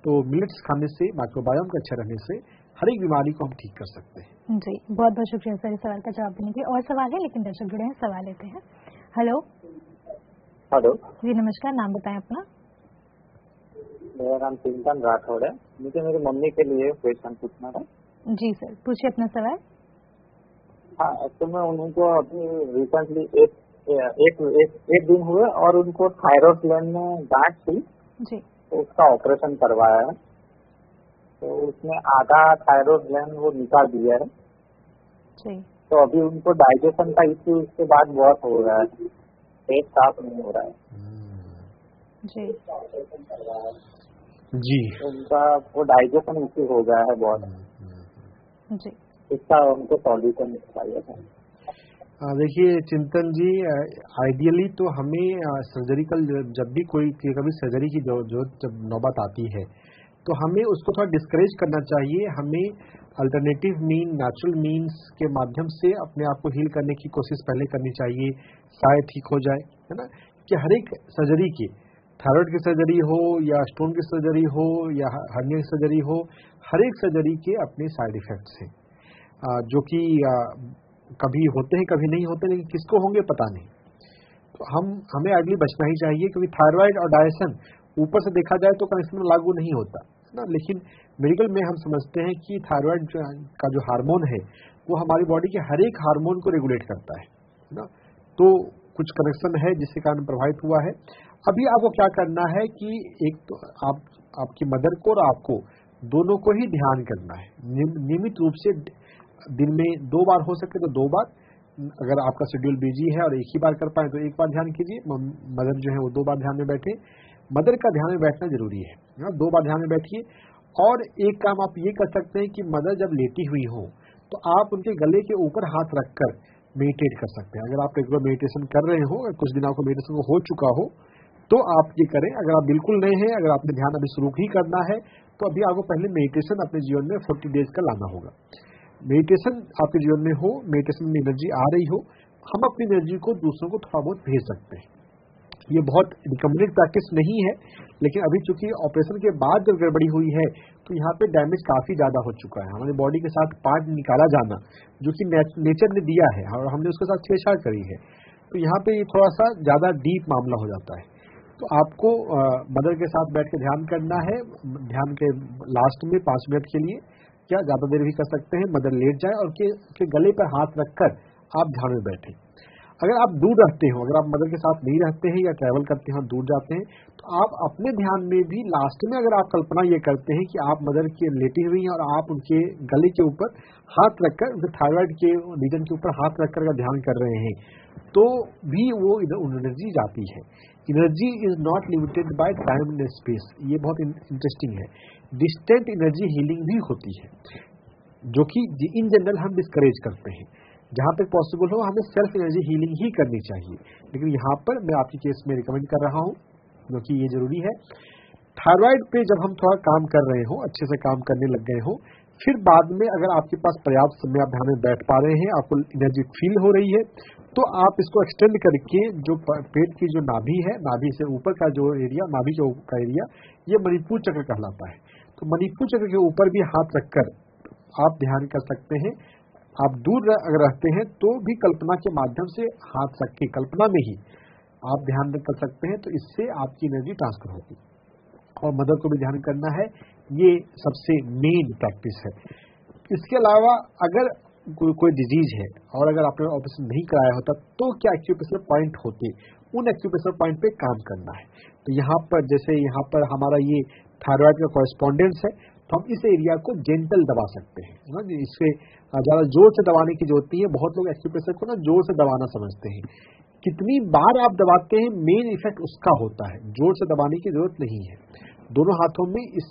तो मिलेट्स खाने से, माइक्रोबायोम का अच्छा रहने से हर एक बीमारी को हम ठीक कर सकते हैं। जी, बहुत बहुत शुक्रिया सर इस सवाल का जवाब देने के लिए। और सवाल है, लेकिन दर्शक जुड़े हैं, सवाल लेते हैं। हेलो जी, नमस्कार, नाम बताएं अपना। मेरा नाम चिंतन राठौड़ है। मुझे मेरी मम्मी के लिए क्वेश्चन पूछना था। जी सर, पूछिए अपना सवाल। हाँ, तो मैं उनको अभी रिसेंटली एक दिन हुए और उनको थायराइड ग्लैंड में गांठ थी जी, तो उसका ऑपरेशन करवाया है। तो उसमें आधा थायराइड ग्लैंड वो निकाल दिया है जी। तो अभी उनको डाइजेशन का इश्यू उसके बाद बहुत हो रहा है, पेट साफ नहीं हो रहा है जी जी। उनका वो डाइजेशन इश्यू हो गया है बहुत जी, इसका उनको सॉल्यूशन चाहिए था। देखिए चिंतन जी, आइडियली तो हमें सर्जरिकल, जब भी कोई कभी सर्जरी की जब नौबत आती है, तो हमें उसको थोड़ा डिस्करेज करना चाहिए। हमें अल्टरनेटिव नेचुरल मीन्स के माध्यम से अपने आप को हील करने की कोशिश पहले करनी चाहिए, शायद ठीक हो जाए, है ना। कि हर एक सर्जरी की, थायराइड की सर्जरी हो या स्टोन की सर्जरी हो या हर्निया की सर्जरी हो, हर एक सर्जरी के अपने साइड इफेक्ट्स हैं, जो कि कभी होते हैं कभी नहीं होते, लेकिन किसको होंगे पता नहीं। तो हमें आइडियली बचना ही चाहिए, क्योंकि थायराइड और डायजेशन ऊपर से देखा जाए तो कनेक्शन में लागू नहीं होता है ना, लेकिन मेडिकल में हम समझते हैं कि थायराइड का जो हार्मोन है वो हमारी बॉडी के हर एक हार्मोन को रेगुलेट करता है ना। तो कुछ कनेक्शन है जिसके कारण प्रभावित हुआ है। अभी आपको क्या करना है कि एक तो आपकी मदर को और आपको दोनों को ही ध्यान करना है, नियमित रूप से दिन में 2 बार हो सके तो 2 बार, अगर आपका शेड्यूल बिजी है और एक ही बार कर पाए तो एक बार ध्यान कीजिए। मदर जो है वो 2 बार ध्यान में बैठे, मदर का ध्यान में बैठना जरूरी है, 2 बार ध्यान में बैठिए। और एक काम आप ये कर सकते हैं कि मदर जब लेटी हुई हो तो आप उनके गले के ऊपर हाथ रखकर मेडिटेट कर सकते हैं। अगर आप रेगुलर मेडिटेशन कर रहे हो, कुछ दिन आपको मेडिटेशन हो चुका हो, तो आप ये करें। अगर आप बिल्कुल नए हैं, अगर आपने ध्यान अभी शुरू ही करना है, तो अभी आपको पहले मेडिटेशन अपने जीवन में 40 डेज का लाना होगा। मेडिटेशन आपके जीवन में हो, मेडिटेशन में एनर्जी आ रही हो, हम अपनी एनर्जी को दूसरों को थोड़ा बहुत भेज सकते हैं। ये बहुत रिकमेंडेड प्रैक्टिस नहीं है, लेकिन अभी चूंकि ऑपरेशन के बाद जब गड़बड़ी हुई है तो यहाँ पे डैमेज काफी ज्यादा हो चुका है। हमारी बॉडी के साथ पार्ट निकाला जाना जो कि नेचर ने दिया है और हमने उसके साथ छेड़छाड़ करी है, तो यहाँ पे ये थोड़ा सा ज्यादा डीप मामला हो जाता है। तो आपको मदर के साथ बैठ के ध्यान करना है। ध्यान के लास्ट में 5 मिनट के लिए या ज्यादा देर भी कर सकते हैं। मदर लेट जाए और के गले पर हाथ रखकर आप ध्यान में बैठे। अगर आप दूर रहते हो, अगर आप मदर के साथ नहीं रहते हैं या ट्रैवल करते हैं, दूर जाते हैं, तो आप अपने ध्यान में भी लास्ट में अगर आप कल्पना ये करते हैं कि आप मदर की लेटी हुई हैं और आप उनके गले के ऊपर हाथ रखकर, उनके थायराइड के रीजन के ऊपर हाथ रखकर अगर ध्यान कर रहे हैं, तो भी वो एनर्जी जाती है। Energy is not limited by time and space. ये बहुत इंटरेस्टिंग है। डिस्टेंट एनर्जी हीलिंग भी होती है, जो कि इन जनरल हम डिस्करेज करते हैं। जहां तक पॉसिबल हो हमें सेल्फ एनर्जी हीलिंग ही करनी चाहिए, लेकिन यहाँ पर मैं आपके केस में रिकमेंड कर रहा हूँ, क्योंकि ये जरूरी है। थायराइड पे जब हम थोड़ा काम कर रहे हो, अच्छे से काम करने लग गए हो, फिर बाद में अगर आपके पास पर्याप्त समय आप ध्यान में बैठ पा रहे हैं, आपको एनर्जी फील हो रही है, तो आप इसको एक्सटेंड करके जो पेट की जो नाभि है, नाभि से ऊपर का जो एरिया, नाभि के ऊपर का एरिया, ये मणिपुर चक्र कहलाता है। तो मणिपुर चक्र के ऊपर भी हाथ रखकर आप ध्यान कर सकते हैं। आप दूर अगर रहते हैं तो भी कल्पना के माध्यम से हाथ रख के कल्पना में ही आप ध्यान कर सकते हैं, तो इससे आपकी एनर्जी ट्रांसफर होगी। और मदर को भी ध्यान करना है, ये सबसे मेन प्रैक्टिस है। इसके अलावा अगर कोई डिजीज है और अगर आपने ऑपरेशन नहीं कराया होता, तो क्या एक्यूप्रेशर पॉइंट होते, उन एक्यूप्रेशर पॉइंट पे काम करना है। तो यहाँ पर जैसे यहाँ पर हमारा ये थायराइड का कॉरेस्पॉन्डेंस है, तो हम इस एरिया को जेंटल दबा सकते हैं ना, इससे ज्यादा जोर से दबाने की जरूरत नहीं है। बहुत लोग एक्यूप्रेशर को ना जोर से दबाना समझते हैं। कितनी बार आप दबाते हैं, मेन इफेक्ट उसका होता है, जोर से दबाने की जरूरत नहीं है। दोनों हाथों में इस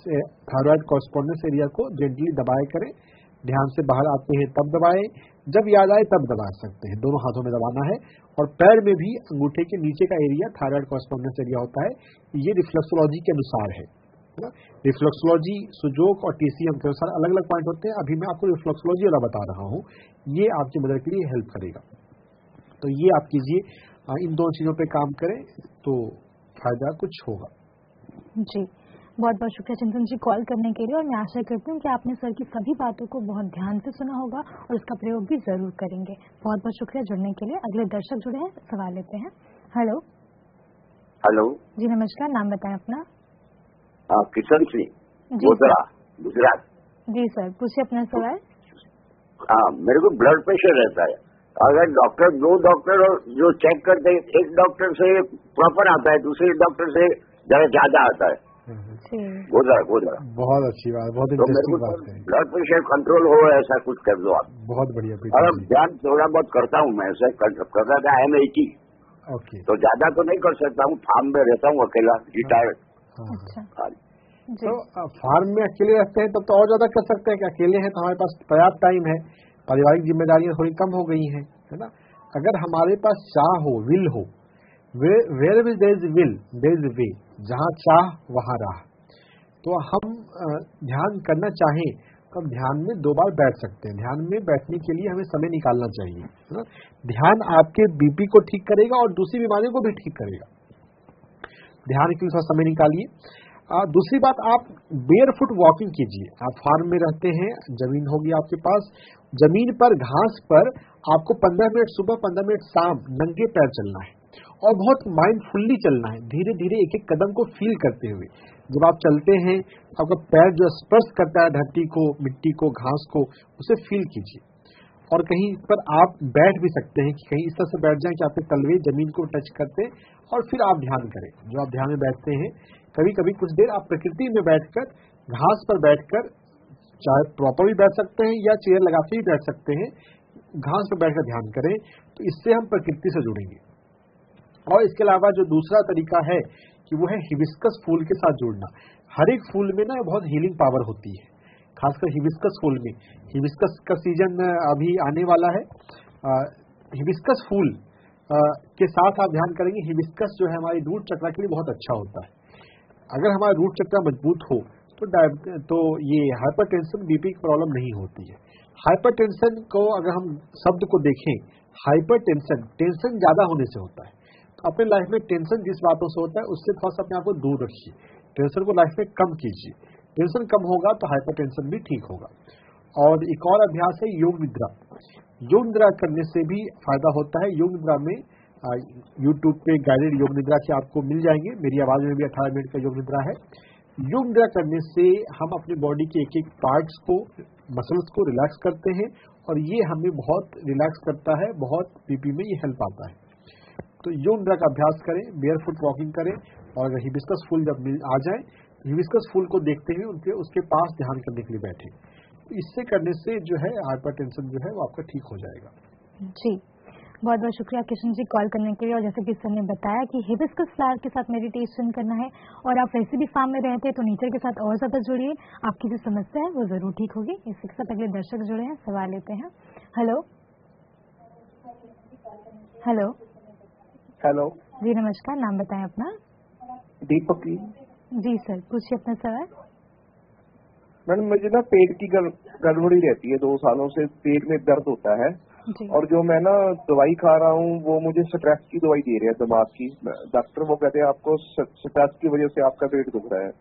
थायराइड कॉरेस्पॉन्डेंस एरिया को जेंटली दबाए करें। ध्यान से बाहर आते हैं तब दबाएं, जब याद आए तब दबा सकते हैं। दोनों हाथों में दबाना है। और पैर में भी अंगूठे के नीचे का एरिया थायराइड कॉरेस्पॉन्डेंस एरिया होता है। ये रिफ्लेक्सोलॉजी के अनुसार है। रिफ्लेक्सोलॉजी, सुजोक और टीसीएम के अनुसार अलग अलग पॉइंट होते हैं। अभी मैं आपको रिफ्लेक्सोलॉजी वाला बता रहा हूँ, ये आपकी मदद के लिए हेल्प करेगा। तो ये आप कीजिए, इन दोनों चीजों पे काम करें तो फायदा कुछ होगा। जी, बहुत बहुत शुक्रिया चिंतन जी कॉल करने के लिए। और मैं आशा करती हूँ कि आपने सर की सभी बातों को बहुत ध्यान से सुना होगा और उसका प्रयोग भी जरूर करेंगे। बहुत बहुत शुक्रिया जुड़ने के लिए। अगले दर्शक जुड़े हैं, सवाल लेते हैं। हेलो। हेलो जी नमस्कार, नाम बताएं अपना। किशन सिंह, गोधरा, गुजरात। जी सर, पूछिए अपना सवाल। मेरे को ब्लड प्रेशर रहता है। अगर डॉक्टर, 2 डॉक्टर और जो चेक करते हैं, एक डॉक्टर से प्रॉपर आता है, दूसरे डॉक्टर से जरा ज्यादा आता है। गोधरा। बहुत अच्छी बात, बहुत इंटरेस्टिंग बात है। ब्लड प्रेशर कंट्रोल हो, ऐसा कुछ कर दो आप। बहुत बढ़िया। और ध्यान थोड़ा बहुत करता हूँ मैं, ऐसा करता था M80। ओके। तो ज्यादा तो नहीं कर सकता हूँ, फार्म में रहता हूँ अकेला, रिटायर्ड। तो फार्म में अकेले रहते हैं तब तो और ज्यादा कर सकते हैं कि अकेले हैं तो हमारे पास पर्याप्त टाइम है, पारिवारिक जिम्मेदारियां थोड़ी कम हो गई हैं, है ना। अगर हमारे पास चाह हो, विल हो, where there is will there is way, जहाँ चाह वहाँ राह। तो हम ध्यान करना चाहें तो हम ध्यान में 2 बार बैठ सकते हैं। ध्यान में बैठने के लिए हमें समय निकालना चाहिए, है ना। ध्यान आपके बीपी को ठीक करेगा और दूसरी बीमारियों को भी ठीक करेगा। ध्यान के लिए थोड़ा समय निकालिए। दूसरी बात, आप बेयरफुट वॉकिंग कीजिए। आप फार्म में रहते हैं, जमीन होगी आपके पास, जमीन पर घास पर आपको 15 मिनट सुबह, 15 मिनट शाम नंगे पैर चलना है और बहुत माइंडफुल्ली चलना है, धीरे धीरे एक एक कदम को फील करते हुए। जब आप चलते हैं, आपका पैर जो स्पर्श करता है धरती को, मिट्टी को, घास को, उसे फील कीजिए। और कहीं पर आप बैठ भी सकते हैं कि कहीं इस तरह से बैठ जाएं कि आपके तलवे जमीन को टच करते, और फिर आप ध्यान करें। जो आप ध्यान में बैठते हैं, कभी कभी कुछ देर आप प्रकृति में बैठकर, घास पर बैठकर, चाहे प्रॉपर भी बैठ सकते हैं या चेयर लगा के भी बैठ सकते हैं, घास पर बैठकर ध्यान करें, तो इससे हम प्रकृति से जुड़ेंगे। और इसके अलावा जो दूसरा तरीका है कि वो है हिबिस्कस फूल के साथ जुड़ना। हर एक फूल में ना बहुत हीलिंग पावर होती है, खासकर हिबिस्कस फूल में। हिबिस्कस का सीजन अभी आने वाला है। हिबिस्कस फूल के साथ आप ध्यान करेंगे। हिबिस्कस जो है हमारी रूट चक्र के लिए बहुत अच्छा होता है। अगर हमारा रूट चक्र मजबूत हो तो ये हाइपरटेंशन, बीपी की प्रॉब्लम नहीं होती है। हाइपरटेंशन को अगर हम शब्द को देखें, हाइपरटेंशन टेंशन ज्यादा होने से होता है। तो अपने लाइफ में टेंशन जिस बातों से होता है उससे थोड़ा सा अपने आप को दूर रखिए, टेंशन को लाइफ में कम कीजिए। टेंशन कम होगा तो हाइपरटेंशन भी ठीक होगा। और एक और अभ्यास है योग निद्रा। योग निद्रा करने से भी फायदा होता है। योग निद्रा में YouTube पे गाइडेड योग निद्रा के आपको मिल जाएंगे। मेरी आवाज में भी 18 मिनट का योग निद्रा है। योग निद्रा करने से हम अपनी बॉडी के एक एक पार्ट्स को, मसल्स को रिलैक्स करते हैं और ये हमें बहुत रिलैक्स करता है, बहुत बीपी में ये हेल्प आता है। तो योग निद्रा का अभ्यास करें, बेयरफुट वॉकिंग करें और अगर हिबिस्कस फूल जब आ जाए, हिबिस्कस फूल को देखते हुए उसके पास ध्यान करने के लिए बैठे। इससे करने से जो है हाइपरटेंशन जो है वो आपका ठीक हो जाएगा। जी, बहुत बहुत शुक्रिया किशन जी कॉल करने के लिए। और जैसे कि सर ने बताया कि हिबिस्कस फ्लावर के साथ मेडिटेशन करना है और आप वैसे भी फार्म में रहते हैं तो नेचर के साथ और ज्यादा जुड़िए, आपकी जो समस्या है वो जरूर ठीक होगी। इसी के साथ अगले दर्शक जुड़े हैं, सवाल लेते हैं। हेलो हेलो हेलो जी नमस्कार, नाम बताएं अपना। दीपक जी सर, पूछिए अपना सवाल। मैडम मुझे ना पेट की गड़बड़ी रहती है, 2 सालों से पेट में दर्द होता है और जो मैं ना दवाई खा रहा हूँ वो मुझे स्ट्रेस की दवाई दे रहे हैं, दिमाग की। डॉक्टर वो कहते हैं आपको स्ट्रेस की वजह से आपका पेट दुख रहा है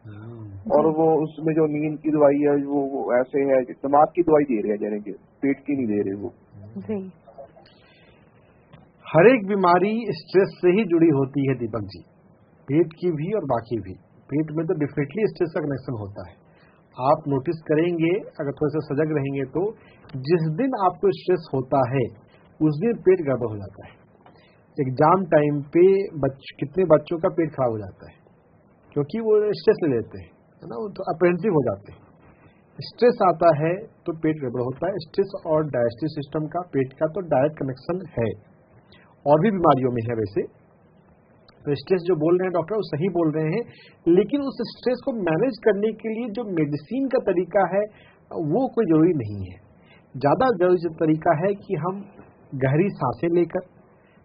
और वो उसमें जो नींद की दवाई है वो ऐसे है, दिमाग की दवाई दे रहे हैं, यानी कि पेट की नहीं दे रहे वो। जी, हर एक बीमारी स्ट्रेस से ही जुड़ी होती है दीपक जी, पेट की भी और बाकी भी। पेट में तो डेफिनेटली स्ट्रेस का कनेक्शन होता है। आप नोटिस करेंगे, अगर थोड़े से सजग रहेंगे तो जिस दिन आपको स्ट्रेस होता है उस दिन पेट गड़बड़ हो जाता है। एग्जाम टाइम पे कितने बच्चों का पेट खराब हो जाता है क्योंकि वो स्ट्रेस ले लेते हैं, है ना, तो अप्रेंसिव हो जाते हैं। स्ट्रेस आता है तो पेट गड़बड़ होता है। स्ट्रेस और डाइजेस्टिव सिस्टम का, पेट का तो डायरेक्ट कनेक्शन है, और भी बीमारियों में है वैसे। तो स्ट्रेस जो बोल रहे हैं डॉक्टर वो सही बोल रहे हैं, लेकिन उस स्ट्रेस को मैनेज करने के लिए जो मेडिसिन का तरीका है वो कोई जरूरी नहीं है। ज्यादा जरूरी तरीका है कि हम गहरी सांसें लेकर,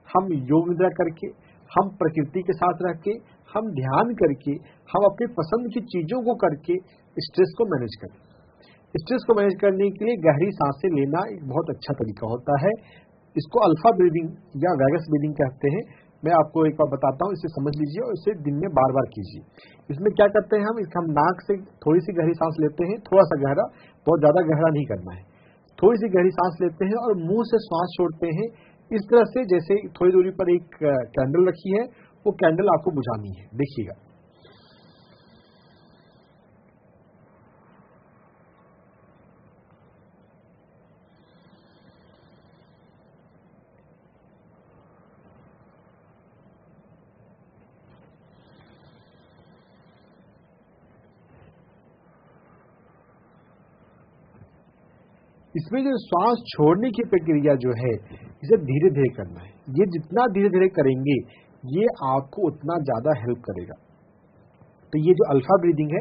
हम योग निद्रा करके, हम प्रकृति के साथ रह के, हम ध्यान करके, हम अपनी पसंद की चीजों को करके स्ट्रेस को मैनेज करें। स्ट्रेस को मैनेज करने के लिए गहरी सांसें लेना एक बहुत अच्छा तरीका होता है। इसको अल्फा ब्रीदिंग या वैगस ब्रीदिंग कहते हैं। मैं आपको एक बार बताता हूँ, इसे समझ लीजिए और इसे दिन में बार बार कीजिए। इसमें क्या करते हैं हम नाक से थोड़ी सी गहरी सांस लेते हैं, थोड़ा सा गहरा, बहुत ज्यादा गहरा नहीं करना है। थोड़ी सी गहरी सांस लेते हैं और मुंह से श्वास छोड़ते हैं, इस तरह से जैसे थोड़ी दूरी पर एक कैंडल रखी है, वो कैंडल आपको बुझानी है। देखिएगा, इसमें जो श्वास छोड़ने की प्रक्रिया जो है इसे धीरे धीरे करना है। ये जितना धीरे धीरे करेंगे ये आपको उतना ज्यादा हेल्प करेगा। तो ये जो अल्फा ब्रीदिंग है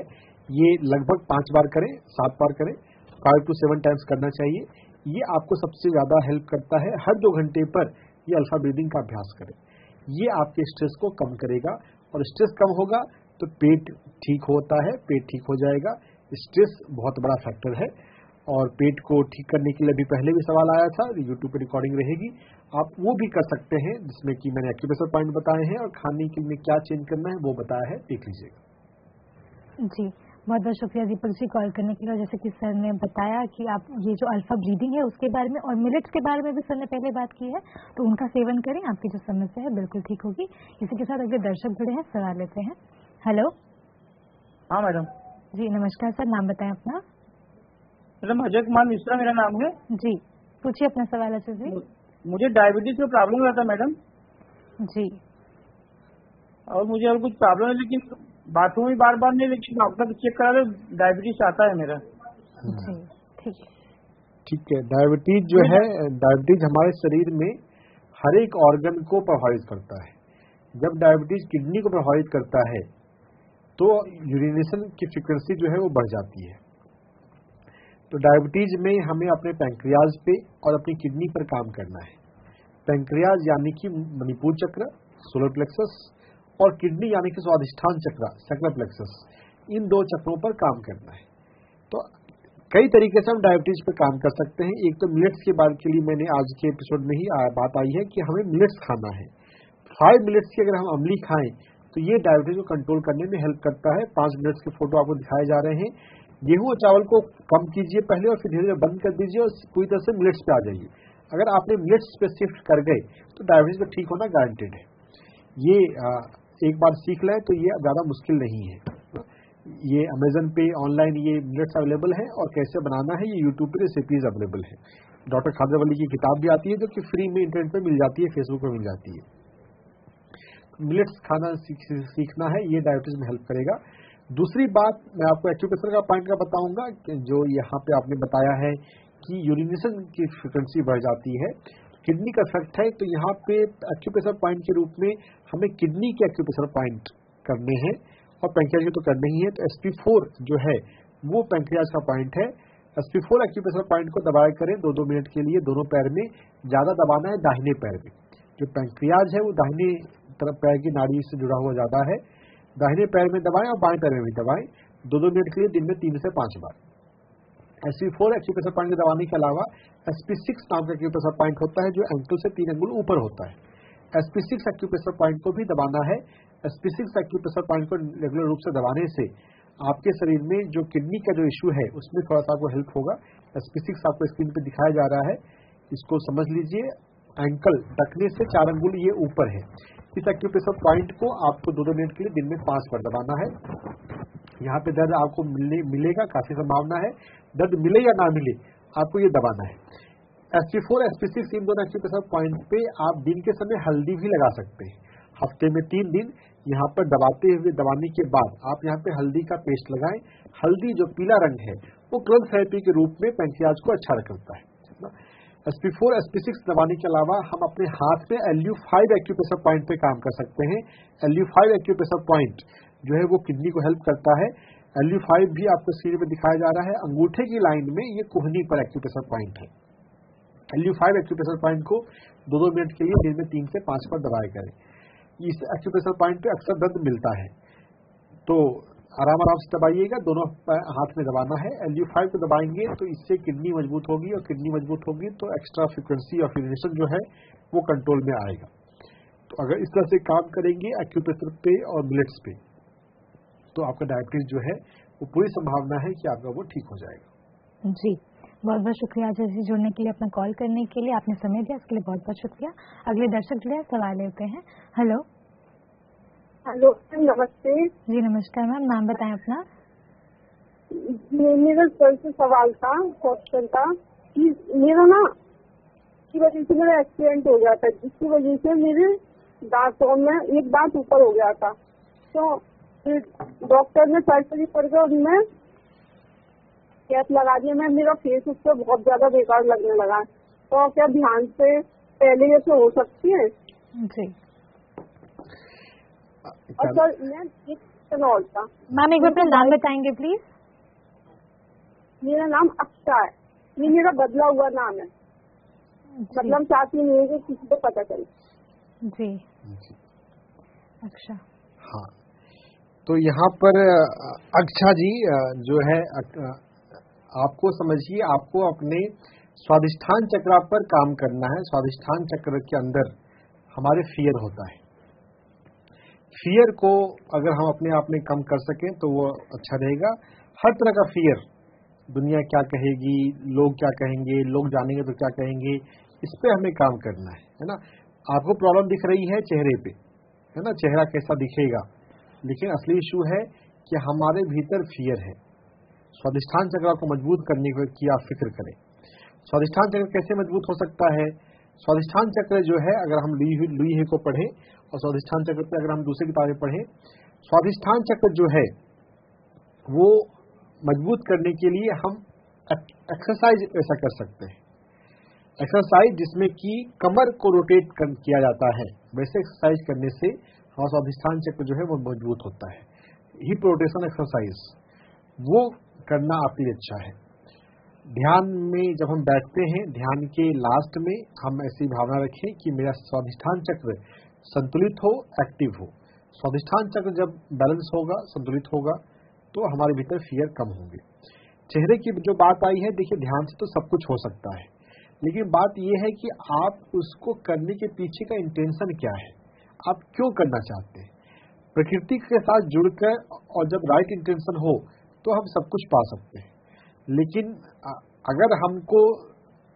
ये लगभग 5 बार करें, 7 बार करें, 5 to 7 टाइम्स करना चाहिए। ये आपको सबसे ज्यादा हेल्प करता है। हर 2 घंटे पर ये अल्फा ब्रीदिंग का अभ्यास करें। ये आपके स्ट्रेस को कम करेगा और स्ट्रेस कम होगा तो पेट ठीक होता है, पेट ठीक हो जाएगा। स्ट्रेस बहुत बड़ा फैक्टर है और पेट को ठीक करने के लिए भी पहले भी सवाल आया था, यूट्यूब पे रिकॉर्डिंग रहेगी, आप वो भी कर सकते हैं, जिसमें कि मैंने एक्यूप्रेशर पॉइंट बताए हैं और खाने के लिए क्या चेंज करना है वो बताया है, देख लीजिएगा। जी, बहुत बहुत शुक्रिया दीपक जी कॉल करने के लिए। जैसे कि सर ने बताया कि आप ये जो अल्फा ब्रीदिंग है उसके बारे में और मिलेट्स के बारे में भी सर ने पहले बात की है, तो उनका सेवन करें, आपकी जो समस्या है बिल्कुल ठीक होगी। इसी के साथ अगले दर्शक जुड़े हैं, सवाल लेते हैं। हेलो, हाँ मैडम जी नमस्कार सर, नाम बताएं अपना। मैडम अजय कुमार मिश्रा मेरा नाम है। जी, पूछिए अपना सवाल अजय जी। मुझे डायबिटीज का प्रॉब्लम हुआ था मैडम जी, और मुझे और कुछ प्रॉब्लम है, लेकिन बाथरूम में बार बार नहीं, लेकिन डॉक्टर चेक करा तो डायबिटीज आता है मेरा। जी ठीक है, ठीक है। डायबिटीज जो है, डायबिटीज हमारे शरीर में हर एक ऑर्गन को प्रभावित करता है। जब डायबिटीज किडनी को प्रभावित करता है तो यूरिनेशन की फ्रीक्वेंसी जो है वो बढ़ जाती है। तो डायबिटीज में हमें अपने पैंक्रियाज पे और अपनी किडनी पर काम करना है। पैंक्रियाज यानी कि मणिपुर चक्र, सोलर प्लेक्सस, और किडनी यानी कि स्वादिष्ठान चक्र, सैक्रल प्लेक्सस, इन 2 चक्रों पर काम करना है। तो कई तरीके से हम डायबिटीज पर काम कर सकते हैं। एक तो मिलेट्स के बारे के लिए मैंने आज के एपिसोड में ही बात आई है कि हमें मिलेट्स खाना है। 5 मिलेट्स की अगर हम अमली खाएं तो ये डायबिटीज को कंट्रोल करने में हेल्प करता है। 5 मिलेट्स के फोटो आपको दिखाए जा रहे हैं। गेहूं और चावल को कम कीजिए पहले और फिर धीरे धीरे बंद कर दीजिए और पूरी तरह से मिलेट्स पे आ जाइए। अगर आपने मिलेट्स पे शिफ्ट कर गए तो डायबिटीज में ठीक होना गारंटेड है। ये एक बार सीख लें तो ये ज्यादा मुश्किल नहीं है। ये अमेजन पे ऑनलाइन ये मिलेट्स अवेलेबल है और कैसे बनाना है ये यूट्यूब पे रेसिपीज अवेलेबल है। डॉक्टर खादरवली की किताब भी आती है जो कि फ्री में इंटरनेट पे मिल जाती है, फेसबुक पे मिल जाती है। मिलेट्स खाना सीखना है, ये डायबिटीज में हेल्प करेगा। दूसरी बात मैं आपको एक्यूप्रेशर का पॉइंट का बताऊंगा कि जो यहाँ पे आपने बताया है कि यूरिनेशन की फ्रिक्वेंसी बढ़ जाती है, किडनी का इफेक्ट है, तो यहाँ पे एक्यूप्रेशर पॉइंट के रूप में हमें किडनी के एक्यूप्रेशर पॉइंट करने हैं और पैंक्रियाज के तो करने ही है। तो SP4 जो है वो पैंक्रियाज का पॉइंट है। SP4 एक्यूप्रेशर पॉइंट को दबाया करें 2-2 मिनट के लिए दोनों पैर में। ज्यादा दबाना है दाहिने पैर में। जो पैंक्रियाज है वो दाहिने तरफ पैर की नाड़ी से जुड़ा हुआ ज्यादा है, दाहिने पैर में दबाएं और बाएं पैर में भी दबाएं 2-2 मिनट के लिए दिन में 3 से 5 बार। SP4 एक्यूप्रेशर पॉइंट के दबाने के अलावा SP6 नाम का एक्यूप्रेशर पॉइंट होता है जो एंकल से 3 अंगुल ऊपर होता है। SP6 एक्यूप्रेशर पॉइंट को भी दबाना है। SP6 एक्यूप्रेशर पॉइंट को रेगुलर रूप से दबाने से आपके शरीर में जो किडनी का जो इश्यू है उसमें थोड़ा सा आपको हेल्प होगा। SP6 आपको स्क्रीन पे दिखाया जा रहा है, इसको समझ लीजिए। एंकल टखने से 4 अंगुल ये ऊपर है। इस एक्यूप्रेशर पॉइंट को आपको 2-2 मिनट के लिए दिन में 5 बार दबाना है। यहाँ पे दर्द आपको मिलेगा, काफी संभावना है। दर्द मिले या ना मिले आपको ये दबाना है। SP4 SP6 इन दोनों एक्यूप्रेशर पॉइंट पे आप दिन के समय हल्दी भी लगा सकते हैं। हफ्ते में 3 दिन यहाँ पर दबाने के बाद आप यहाँ पे हल्दी का पेस्ट लगाएं। हल्दी जो पीला रंग है वो क्लब थेरेपी के रूप में पैंक्रियाज को अच्छा रखता है। SP4 SP6 दबाने के अलावा हम अपने हाथ में LU5 एक्यूप्रेशर पॉइंट पे काम कर सकते हैं। LU5 एक्यूप्रेशर पॉइंट जो है वो किडनी को हेल्प करता है। LU5 भी आपको स्क्रीन पे दिखाया जा रहा है। अंगूठे की लाइन में ये कोहनी पर एक्यूप्रेशर पॉइंट है। LU5 एक्यूप्रेशर पॉइंट को 2-2 मिनट के लिए दिन में 3 से 5 बार दबाया करें। इस एक्यूप्रेशर पॉइंट पे अक्सर दर्द मिलता है तो आराम से दबाइएगा, दोनों हाथ में दबाना है। LU5 को दबाएंगे तो इससे किडनी मजबूत होगी और किडनी मजबूत होगी तो एक्स्ट्रा फ्रीक्वेंसी ऑफ यूरिनेशन जो है वो कंट्रोल में आएगा। तो अगर इस तरह से काम करेंगे एक्यूप्रेशर पे और मिलेट्स पे तो आपका डायबिटीज जो है वो पूरी संभावना है कि आपका वो ठीक हो जाएगा। जी, बहुत बहुत शुक्रिया आज जी जुड़ने के लिए, अपना कॉल करने के लिए, आपने समय दिया इसके लिए बहुत बहुत शुक्रिया। अगले दर्शक जुड़े सवाल लेते हैं। हेलो हेलो नमस्ते। जी नमस्कार मैम, नाम बताएं अपना। मेरा सर से सवाल था क्वेश्चन था कि मेरा ना की वजह से मेरा एक्सीडेंट हो गया था, जिसकी वजह से मेरे दांतों में एक दांत ऊपर हो गया था। तो फिर डॉक्टर ने सर्जरी करके उनमें कैप लगा दिया। मैं मेरा फेस उस पर बहुत ज्यादा बेकार लगने लगा। तो क्या ध्यान से पहले ये तो हो सकती है? जी और सर मैं एक क्वेश्चन और था। मैम एक बार अपना नाम बताएंगे प्लीज। मेरा नाम अक्षा है, ये मेरा बदला हुआ नाम है, मतलब चाहती नहीं है कि किसी को पता चले। जी अक्षा। हाँ, तो यहाँ पर अक्षा जी जो है आपको समझिए, आपको अपने स्वादिष्ठान चक्र पर काम करना है। स्वादिष्ठान चक्र के अंदर हमारे फियर होता है। फियर को अगर हम अपने आप में कम कर सकें तो वो अच्छा रहेगा। हर तरह का फियर, दुनिया क्या कहेगी, लोग क्या कहेंगे, लोग जानेंगे तो क्या कहेंगे, इस पे हमें काम करना है ना। आपको प्रॉब्लम दिख रही है चेहरे पे, है ना, चेहरा कैसा दिखेगा, लेकिन असली इशू है कि हमारे भीतर फियर है। स्वादिष्ठान चक्र को मजबूत करने की आप फिक्र करें। स्वादिष्ठान चक्र कैसे मजबूत हो सकता है? स्वादिष्ठान चक्र जो है, अगर हम लुई ही को पढ़ें और स्वादिष्ठान चक्र पे अगर हम दूसरी किताबें पढ़ें, स्वादिष्ठान चक्र जो है वो मजबूत करने के लिए हम एक्सरसाइज ऐसा कर सकते हैं। एक्सरसाइज जिसमें कि कमर को रोटेट किया जाता है, वैसे एक्सरसाइज करने से हमारा स्वादिष्ठान चक्र जो है वो मजबूत होता है। हिप रोटेशन एक्सरसाइज वो करना आपके लिए अच्छा है। ध्यान में जब हम बैठते हैं, ध्यान के लास्ट में हम ऐसी भावना रखें कि मेरा स्वादिष्ठान चक्र संतुलित हो, एक्टिव हो। स्वादिष्ठान चक्र जब बैलेंस होगा, संतुलित होगा, तो हमारे भीतर फियर कम होंगे। चेहरे की जो बात आई है, देखिए ध्यान से तो सब कुछ हो सकता है, लेकिन बात यह है कि आप उसको करने के पीछे का इंटेंशन क्या है, आप क्यों करना चाहते हैं। प्रकृति के साथ जुड़कर और जब राइट इंटेंशन हो तो हम सब कुछ पा सकते हैं। लेकिन अगर हमको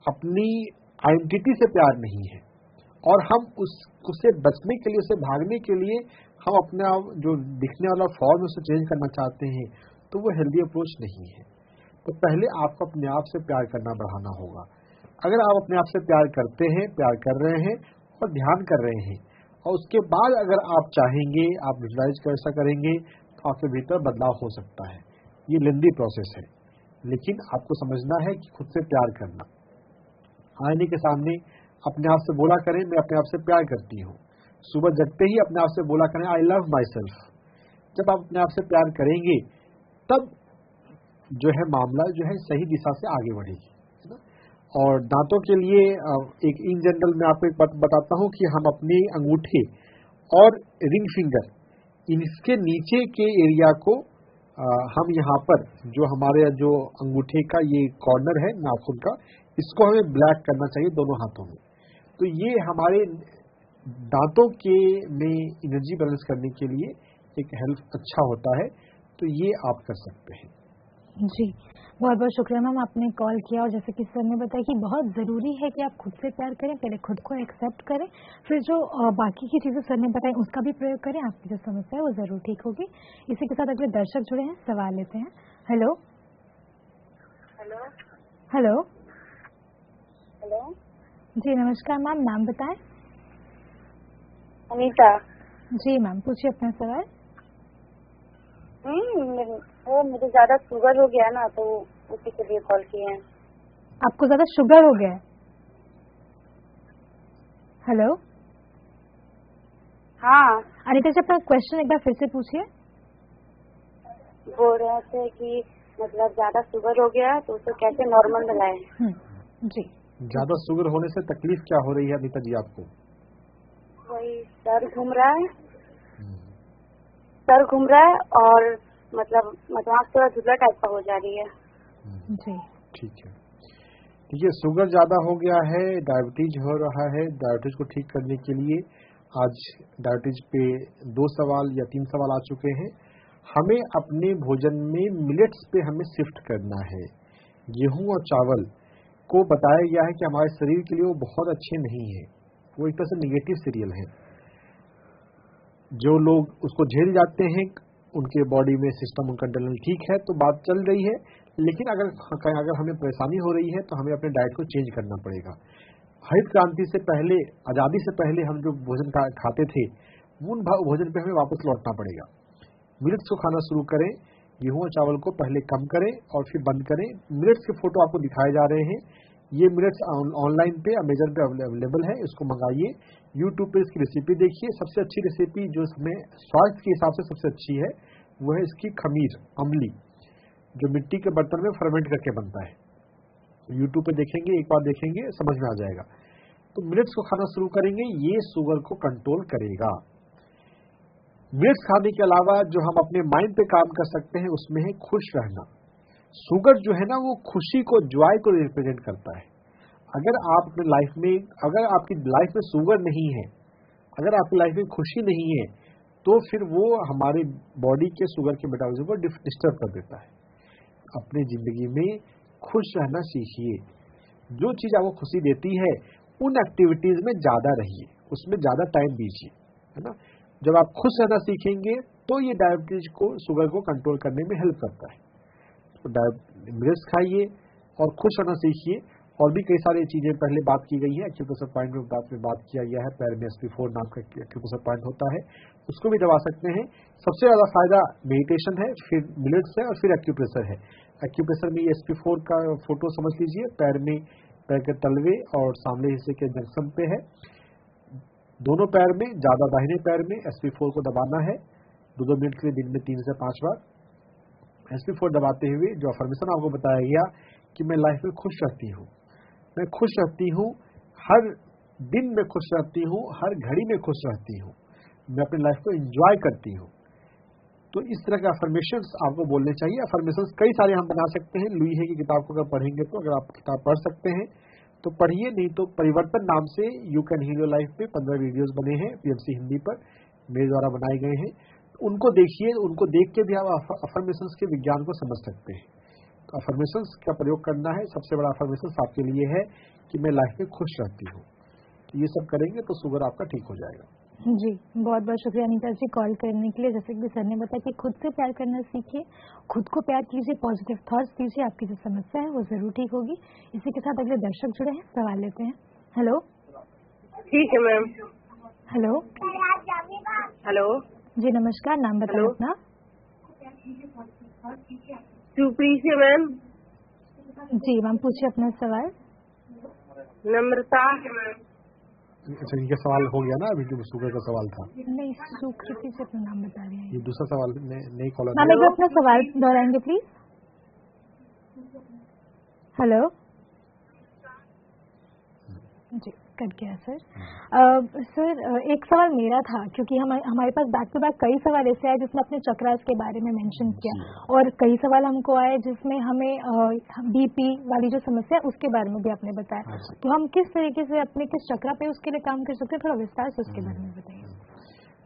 अपनी आइडेंटिटी से प्यार नहीं है और हम उससे बचने के लिए, उससे भागने के लिए हम अपने जो दिखने वाला फॉर्म उसे चेंज करना चाहते हैं, तो वो हेल्दी अप्रोच नहीं है। तो पहले आपको अपने आप से प्यार करना बढ़ाना होगा। अगर आप अपने आप से प्यार करते हैं, प्यार कर रहे हैं और ध्यान कर रहे हैं, और उसके बाद अगर आप चाहेंगे, आप विजुअलाइज कैसा करेंगे, तो आपके भीतर बदलाव हो सकता है। ये लेंदी प्रोसेस है, लेकिन आपको समझना है कि खुद से प्यार करना। आईने के सामने अपने आप से बोला करें, मैं अपने आप से प्यार करती हूँ। सुबह जगते ही अपने आप से बोला करें, आई लव माई सेल्फ। जब आप अपने आप से प्यार करेंगे तब जो है मामला जो है सही दिशा से आगे बढ़ेगी, है ना। और दांतों के लिए एक इन जनरल मैं आपको एक बात बताता हूँ कि हम अपने अंगूठे और रिंग फिंगर, इसके नीचे के एरिया को हम यहाँ पर जो हमारे जो अंगूठे का ये कॉर्नर है नाखून का, इसको हमें ब्लैक करना चाहिए दोनों हाथों में। तो ये हमारे दांतों के में एनर्जी बैलेंस करने के लिए एक हेल्प अच्छा होता है। तो ये आप कर सकते हैं। जी, बहुत बहुत शुक्रिया मैम, आपने कॉल किया। और जैसे कि सर ने बताया कि बहुत ज़रूरी है कि आप खुद से प्यार करें, पहले खुद को एक्सेप्ट करें, फिर जो बाकी की चीज़ें सर ने बताई उसका भी प्रयोग करें, आपकी जो समस्या है वो ज़रूर ठीक होगी। इसी के साथ अगले दर्शक जुड़े हैं, सवाल लेते हैं। हेलो हेलो हेलो हेलो जी नमस्कार मैम, नाम बताएं। अनीता। जी मैम, पूछिए अपना सवाल। वो मुझे ज्यादा शुगर हो गया ना, तो उसी के लिए कॉल किए हैं। आपको ज्यादा शुगर हो गया है? हेलो हाँ अनिता जी, अपना क्वेश्चन एक बार फिर से पूछिए। बोल रहे थे कि मतलब ज्यादा शुगर हो गया है, तो उसे कैसे नॉर्मल में लाएं। जी, ज्यादा शुगर होने से तकलीफ क्या हो रही है अनिता जी आपको? वही सर घूम रहा है, सर घूम रहा है और मतलब आँख थोड़ा धुंधला टाइप का हो जा रही है। जी ठीक है, देखिए शुगर ज्यादा हो गया है, डायबिटीज हो रहा है। डायबिटीज को ठीक करने के लिए आज डायबिटीज पे 2 सवाल या 3 सवाल आ चुके हैं। हमें अपने भोजन में मिलेट्स पे हमें शिफ्ट करना है। गेहूं और चावल को बताया गया है कि हमारे शरीर के लिए वो बहुत अच्छे नहीं है, वो एक तरह से निगेटिव सीरियल है। जो लोग उसको झेल जाते हैं, उनके बॉडी में सिस्टम उनका इंटरनल ठीक है, तो बात चल रही है। लेकिन अगर हमें परेशानी हो रही है तो हमें अपने डाइट को चेंज करना पड़ेगा। हरित क्रांति से पहले, आजादी से पहले हम जो भोजन खाते थे, उन भोजन पे हमें वापस लौटना पड़ेगा। मिलेट्स को खाना शुरू करें, गेहूं और चावल को पहले कम करें और फिर बंद करें। मिलेट्स के फोटो आपको दिखाए जा रहे हैं, ये मिलेट्स ऑनलाइन पे अमेजन पे अवेलेबल है, इसको मंगाइए। यूट्यूब पे इसकी रेसिपी देखिए। सबसे अच्छी रेसिपी जो हमें स्वास्थ्य के हिसाब से सबसे अच्छी है वो है इसकी खमीर अमली, जो मिट्टी के बर्तन में फर्मेंट करके बनता है। यूट्यूब पे देखेंगे, एक बार देखेंगे समझ में आ जाएगा। तो मिलेट्स को खाना शुरू करेंगे, ये शुगर को कंट्रोल करेगा। मिलेट्स खाने के अलावा जो हम अपने माइंड पे काम कर सकते हैं उसमें है खुश रहना। शुगर जो है ना, वो खुशी को, जॉय को रिप्रेजेंट करता है। अगर आप अपने लाइफ में, अगर आपकी लाइफ में शुगर नहीं है, अगर आपकी लाइफ में खुशी नहीं है, तो फिर वो हमारे बॉडी के शुगर के मेटाबॉलिज्म को डिस्टर्ब कर देता है। अपनी जिंदगी में खुश रहना सीखिए। जो चीज आपको खुशी देती है उन एक्टिविटीज में ज्यादा रहिए, उसमें ज्यादा टाइम दीजिए, है ना। जब आप खुश रहना सीखेंगे तो ये डायबिटीज को, शुगर को कंट्रोल करने में हेल्प करता है। तो मिलेट्स खाइए और खुश रहना सीखिए। और भी कई सारी चीजें पहले बात की गई है। एक्यूप्रेशर पॉइंट में बात किया गया है, पैर में SP4 नाम का एक्यूप्रेशर पॉइंट होता है, उसको भी दबा सकते हैं। सबसे ज्यादा फायदा मेडिटेशन है, फिर मिलेट्स है और फिर एक्यूप्रेशर है। एक्यूप्रेशर में SP4 का फोटो समझ लीजिए, पैर में, पैर के तलवे और सामने हिस्से के जंक्शन पे है। दोनों पैर में, ज्यादा दाहिने पैर में SP4 को दबाना है 2-2 मिनट के लिए, दिन में 3 से 5 बार। SP4 दबाते हुए जो अफर्मेशन आपको बताया गया कि मैं लाइफ में खुश रहती हूँ, मैं खुश रहती हूँ, हर दिन में खुश रहती हूँ, हर घड़ी में खुश रहती हूँ, मैं अपनी लाइफ को एंजॉय करती हूँ। तो इस तरह के अफर्मेशंस आपको बोलने चाहिए। अफर्मेशंस कई सारे हम बना सकते हैं। लुई है की किताब को अगर पढ़ेंगे, तो अगर आप किताब पढ़ सकते हैं तो पढ़िए, नहीं तो परिवर्तन नाम से you can heal your life पे 15 वीडियोस बने हैं PMC हिंदी पर, मेरे द्वारा बनाए गए हैं। उनको देखिए, उनको देख के भी आप अफर्मेशंस के विज्ञान को समझ सकते हैं। तो अफर्मेशंस का प्रयोग करना है। सबसे बड़ा अफर्मेशंस आपके लिए है कि मैं लाइफ में खुश रहती हूँ। तो ये सब करेंगे तो शुगर आपका ठीक हो जाएगा। जी, बहुत बहुत शुक्रिया अनीता जी कॉल करने के लिए। जैसे कि सर ने बताया कि खुद से प्यार करना सीखिए, खुद को प्यार कीजिए, पॉजिटिव थॉट्स दीजिए, आपकी जो समस्या है वो जरूर ठीक होगी। इसी के साथ अगले दर्शक जुड़े हैं, सवाल लेते हैं। हेलो। ठीक है मैम। हेलो। हेलो जी नमस्कार, नाम बताइए अपना। सुप्रीत है मैम। जी मैम पूछिए अपना सवाल। नम्रता। अच्छा, इनका सवाल हो गया ना, अभी जो शुगर का सवाल था। नहीं, सुकृति से अपना नाम बता रहे हैं। ये दूसरा सवाल नहीं कॉलर। मैम एक बार अपना सवाल दोहराएंगे प्लीज। हेलो। जी कट गया सर। सर एक सवाल मेरा था, क्योंकि हमारे पास बैक टू बैक कई सवाल ऐसे आए जिसमें अपने चक्रास के बारे में मेंशन किया, और कई सवाल हमको आए जिसमें हमें बीपी वाली जो समस्या है उसके बारे में भी आपने बताया। तो हम किस तरीके से अपने किस चक्रा पे उसके लिए काम कर सकते हैं, थोड़ा विस्तार से उसके बारे में बताइए।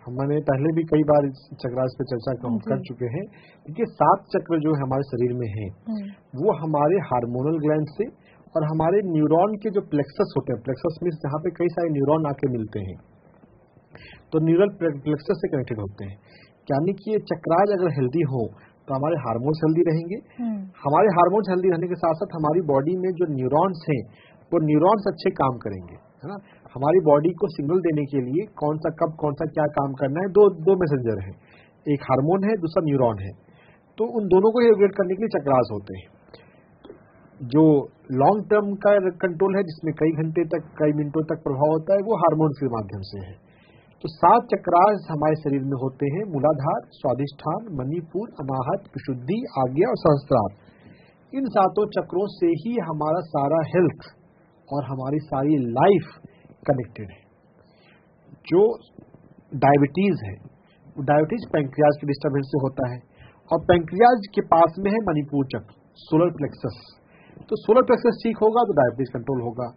हमने पहले भी कई बार चक्रास पे चर्चा कर चुके हैं। देखिए 7 चक्र जो हमारे शरीर में है वो हमारे हार्मोनल ग्लैंड से और हमारे न्यूरॉन के जो प्लेक्सस होते हैं, प्लेक्सस मीन्स जहाँ पे कई सारे न्यूरॉन आके मिलते हैं, तो न्यूरल प्लेक्सस से कनेक्टेड होते हैं। यानी कि ये चक्रास अगर हेल्दी हो तो हमारे हार्मोन्स हेल्दी रहेंगे। हमारे हार्मोन्स हेल्दी रहने के साथ साथ हमारी बॉडी में जो न्यूरॉन्स हैं वो न्यूरॉन्स अच्छे काम करेंगे, है ना। हमारी बॉडी को सिग्नल देने के लिए कौन सा कब कौन सा क्या काम करना है, दो मैसेंजर है, एक हार्मोन है, दूसरा न्यूरॉन है। तो उन दोनों को रेगुलेट करने के लिए चक्रास होते हैं। जो लॉन्ग टर्म का कंट्रोल है, जिसमें कई घंटे तक कई मिनटों तक प्रभाव होता है, वो हार्मोन्स के माध्यम से है। तो 7 चक्रास हमारे शरीर में होते हैं, मूलाधार, स्वादिष्ठान, मणिपुर, अनाहत, विशुद्धि, आज्ञा और सहस्त्रार। इन 7 चक्रों से ही हमारा सारा हेल्थ और हमारी सारी लाइफ कनेक्टेड है। जो डायबिटीज है वो डायबिटीज पैंक्रियाज के डिस्टर्बेंस से होता है, और पैंक्रियाज के पास में है मणिपुर चक्र, सोलर प्लेक्सस। तो सोलर प्लेक्सस ठीक होगा तो डायबिटीज कंट्रोल होगा।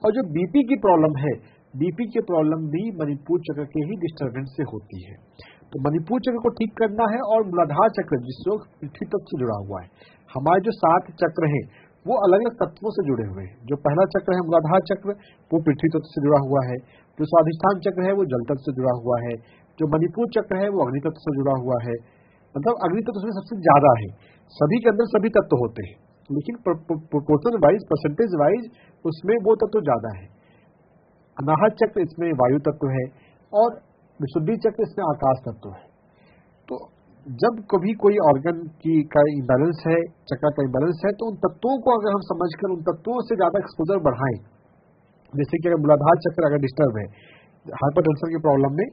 और जो बीपी की प्रॉब्लम है, बीपी की प्रॉब्लम भी मणिपुर चक्र के ही डिस्टर्बेंस से होती है। तो मणिपुर चक्र को ठीक करना है, और मूलाधार चक्र जिससे पृथ्वी तत्व से जुड़ा हुआ है। हमारे जो 7 चक्र हैं वो अलग अलग तत्वों से जुड़े हुए हैं। जो पहला चक्र है मूलाधार चक्र वो पृथ्वी तत्व से जुड़ा हुआ है, जो स्वादिष्ठान चक्र है वो जल तत्व से जुड़ा हुआ है, जो मणिपुर चक्र है वो अग्नि तत्व से जुड़ा हुआ है। मतलब अग्नि तत्व में सबसे ज्यादा है, सभी के अंदर सभी तत्व होते हैं, लेकिन प्रोपोर्शन वाइज, परसेंटेज वाइज उसमें वो तत्व ज्यादा है। अनाहत चक्र इसमें वायु तत्व है, और विशुद्धि चक्र इसमें आकाश तत्व है। तो जब कभी कोई ऑर्गन का इम्बैलेंस है, चक्र का इम्बैलेंस है, तो उन तत्वों को अगर हम समझकर उन तत्वों से ज्यादा एक्सपोजर बढ़ाएं, जैसे कि अगर मूलाधार चक्र अगर डिस्टर्ब है, हाइपरटेंशन की प्रॉब्लम में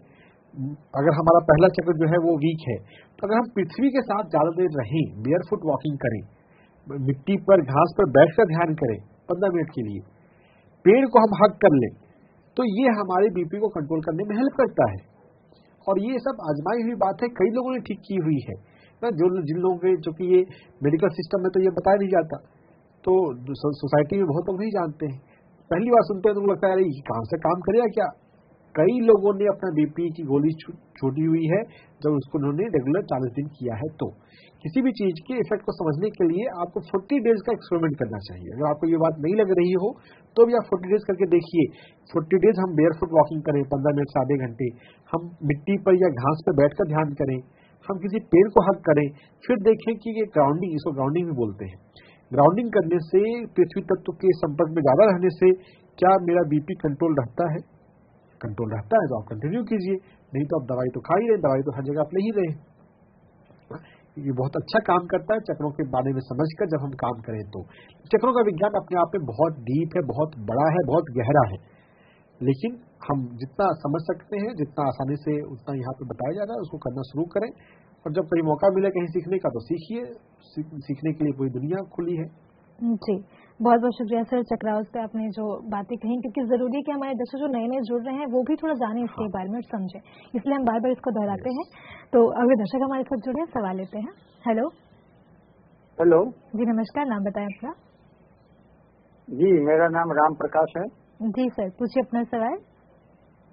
अगर हमारा पहला चक्र जो है वो वीक है, तो अगर हम पृथ्वी के साथ ज्यादा देर रहें, बेयरफुट वॉकिंग करें, मिट्टी पर घास पर बैठकर ध्यान करें 15 मिनट के लिए, पेड़ को हम हग कर लें, तो ये हमारे बीपी को कंट्रोल करने में हेल्प करता है। और ये सब आजमाई हुई बात है, कई लोगों ने ठीक की हुई है ना। जिन लोगों के, जो कि ये मेडिकल सिस्टम में तो ये बताया नहीं जाता, तो सोसाइटी में बहुत लोग नहीं जानते हैं। पहली बार सुनते हैं तो लगता है अरे ये कहाँ से काम करेगा क्या। कई लोगों ने अपना बीपी की गोली छोड़ी हुई है जब उसको उन्होंने रेगुलर 40 दिन किया है। तो किसी भी चीज के इफेक्ट को समझने के लिए आपको 40 डेज का एक्सपेरिमेंट करना चाहिए। अगर आपको ये बात नहीं लग रही हो तो भी आप 40 डेज करके देखिए। 40 डेज हम बेयरफुट वॉकिंग करें 15 मिनट से आधे घंटे, हम मिट्टी पर या घास पर बैठकर ध्यान करें, हम किसी पेड़ को हग करें, फिर देखें कि ये ग्राउंडिंग, इसको ग्राउंडिंग भी बोलते हैं। ग्राउंडिंग करने से, पृथ्वी तत्व के संपर्क में ज्यादा रहने से क्या मेरा बीपी कंट्रोल रहता है? कंट्रोल रहता है तो आप कंटिन्यू कीजिए, नहीं तो आप दवाई तो खा ही रहे, दवाई तो हर जगह आप ले ही रहे। ये बहुत अच्छा काम करता है चक्रों के बारे में समझकर जब हम काम करें तो। चक्रों का विज्ञान अपने आप में बहुत डीप है, बहुत बड़ा है, बहुत गहरा है, लेकिन हम जितना समझ सकते हैं, जितना आसानी से उतना यहाँ पे बताया जा रहा है, उसको करना शुरू करें। और जब कहीं मौका मिले कहीं सीखने का तो सीखिए, सीखने के लिए पूरी दुनिया खुली है। जी, बहुत बहुत शुक्रिया सर चक्राउस पे आपने जो बातें कही, क्योंकि जरूरी है कि हमारे दर्शक जो नए नए जुड़ रहे हैं वो भी थोड़ा जाने इसके बारे में और समझे, इसलिए हम बार बार इसको दोहराते हैं। तो अगले दर्शक हमारे साथ जुड़े, सवाल लेते हैं। हेलो। हेलो जी नमस्कार, नाम बताएं अपना। जी मेरा नाम राम प्रकाश है। जी सर, पूछिए अपना सवाल।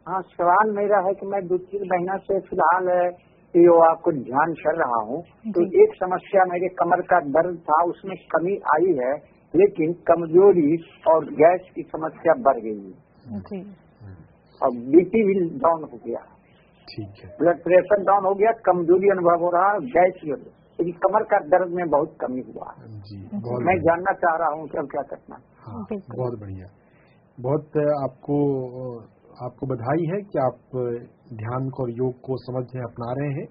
हाँ, सवाल मेरा है कि मैं 2-3 महीना से फिलहाल आपको ध्यान कर रहा हूँ, तो एक समस्या मेरे कमर का दर्द था, उसमें कमी आई है, लेकिन कमजोरी और गैस की समस्या बढ़ गई है और बीपी भी डाउन हो गया। ठीक है। ब्लड प्रेशर डाउन हो गया, कमजोरी अनुभव हो रहा है, गैस की लेकिन कमर का दर्द में बहुत कमी हुआ जी। मैं जानना चाह रहा हूँ कि अब क्या करना। हाँ, बहुत बढ़िया। बहुत आपको बधाई है कि आप ध्यान को और योग को समझ अपना रहे हैं।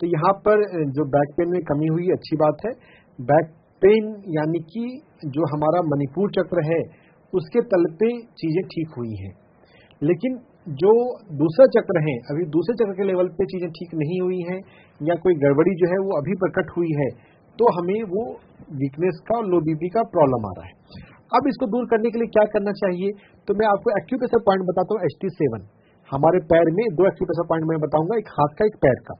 तो यहाँ पर जो बैक पेन में कमी हुई अच्छी बात है। बैक पेन यानी कि जो हमारा मणिपुर चक्र है उसके तल पे चीजें ठीक हुई हैं, लेकिन जो दूसरा चक्र है अभी दूसरे चक्र के लेवल पे चीजें ठीक नहीं हुई हैं या कोई गड़बड़ी जो है वो अभी प्रकट हुई है, तो हमें वो वीकनेस का और लो बीपी का प्रॉब्लम आ रहा है। अब इसको दूर करने के लिए क्या करना चाहिए, तो मैं आपको एक्यूप्रेशर पॉइंट बताता हूँ। HT7 हमारे पैर में 2 एक्यूप्रेशर पॉइंट मैं बताऊंगा, एक हाथ का एक पैर का।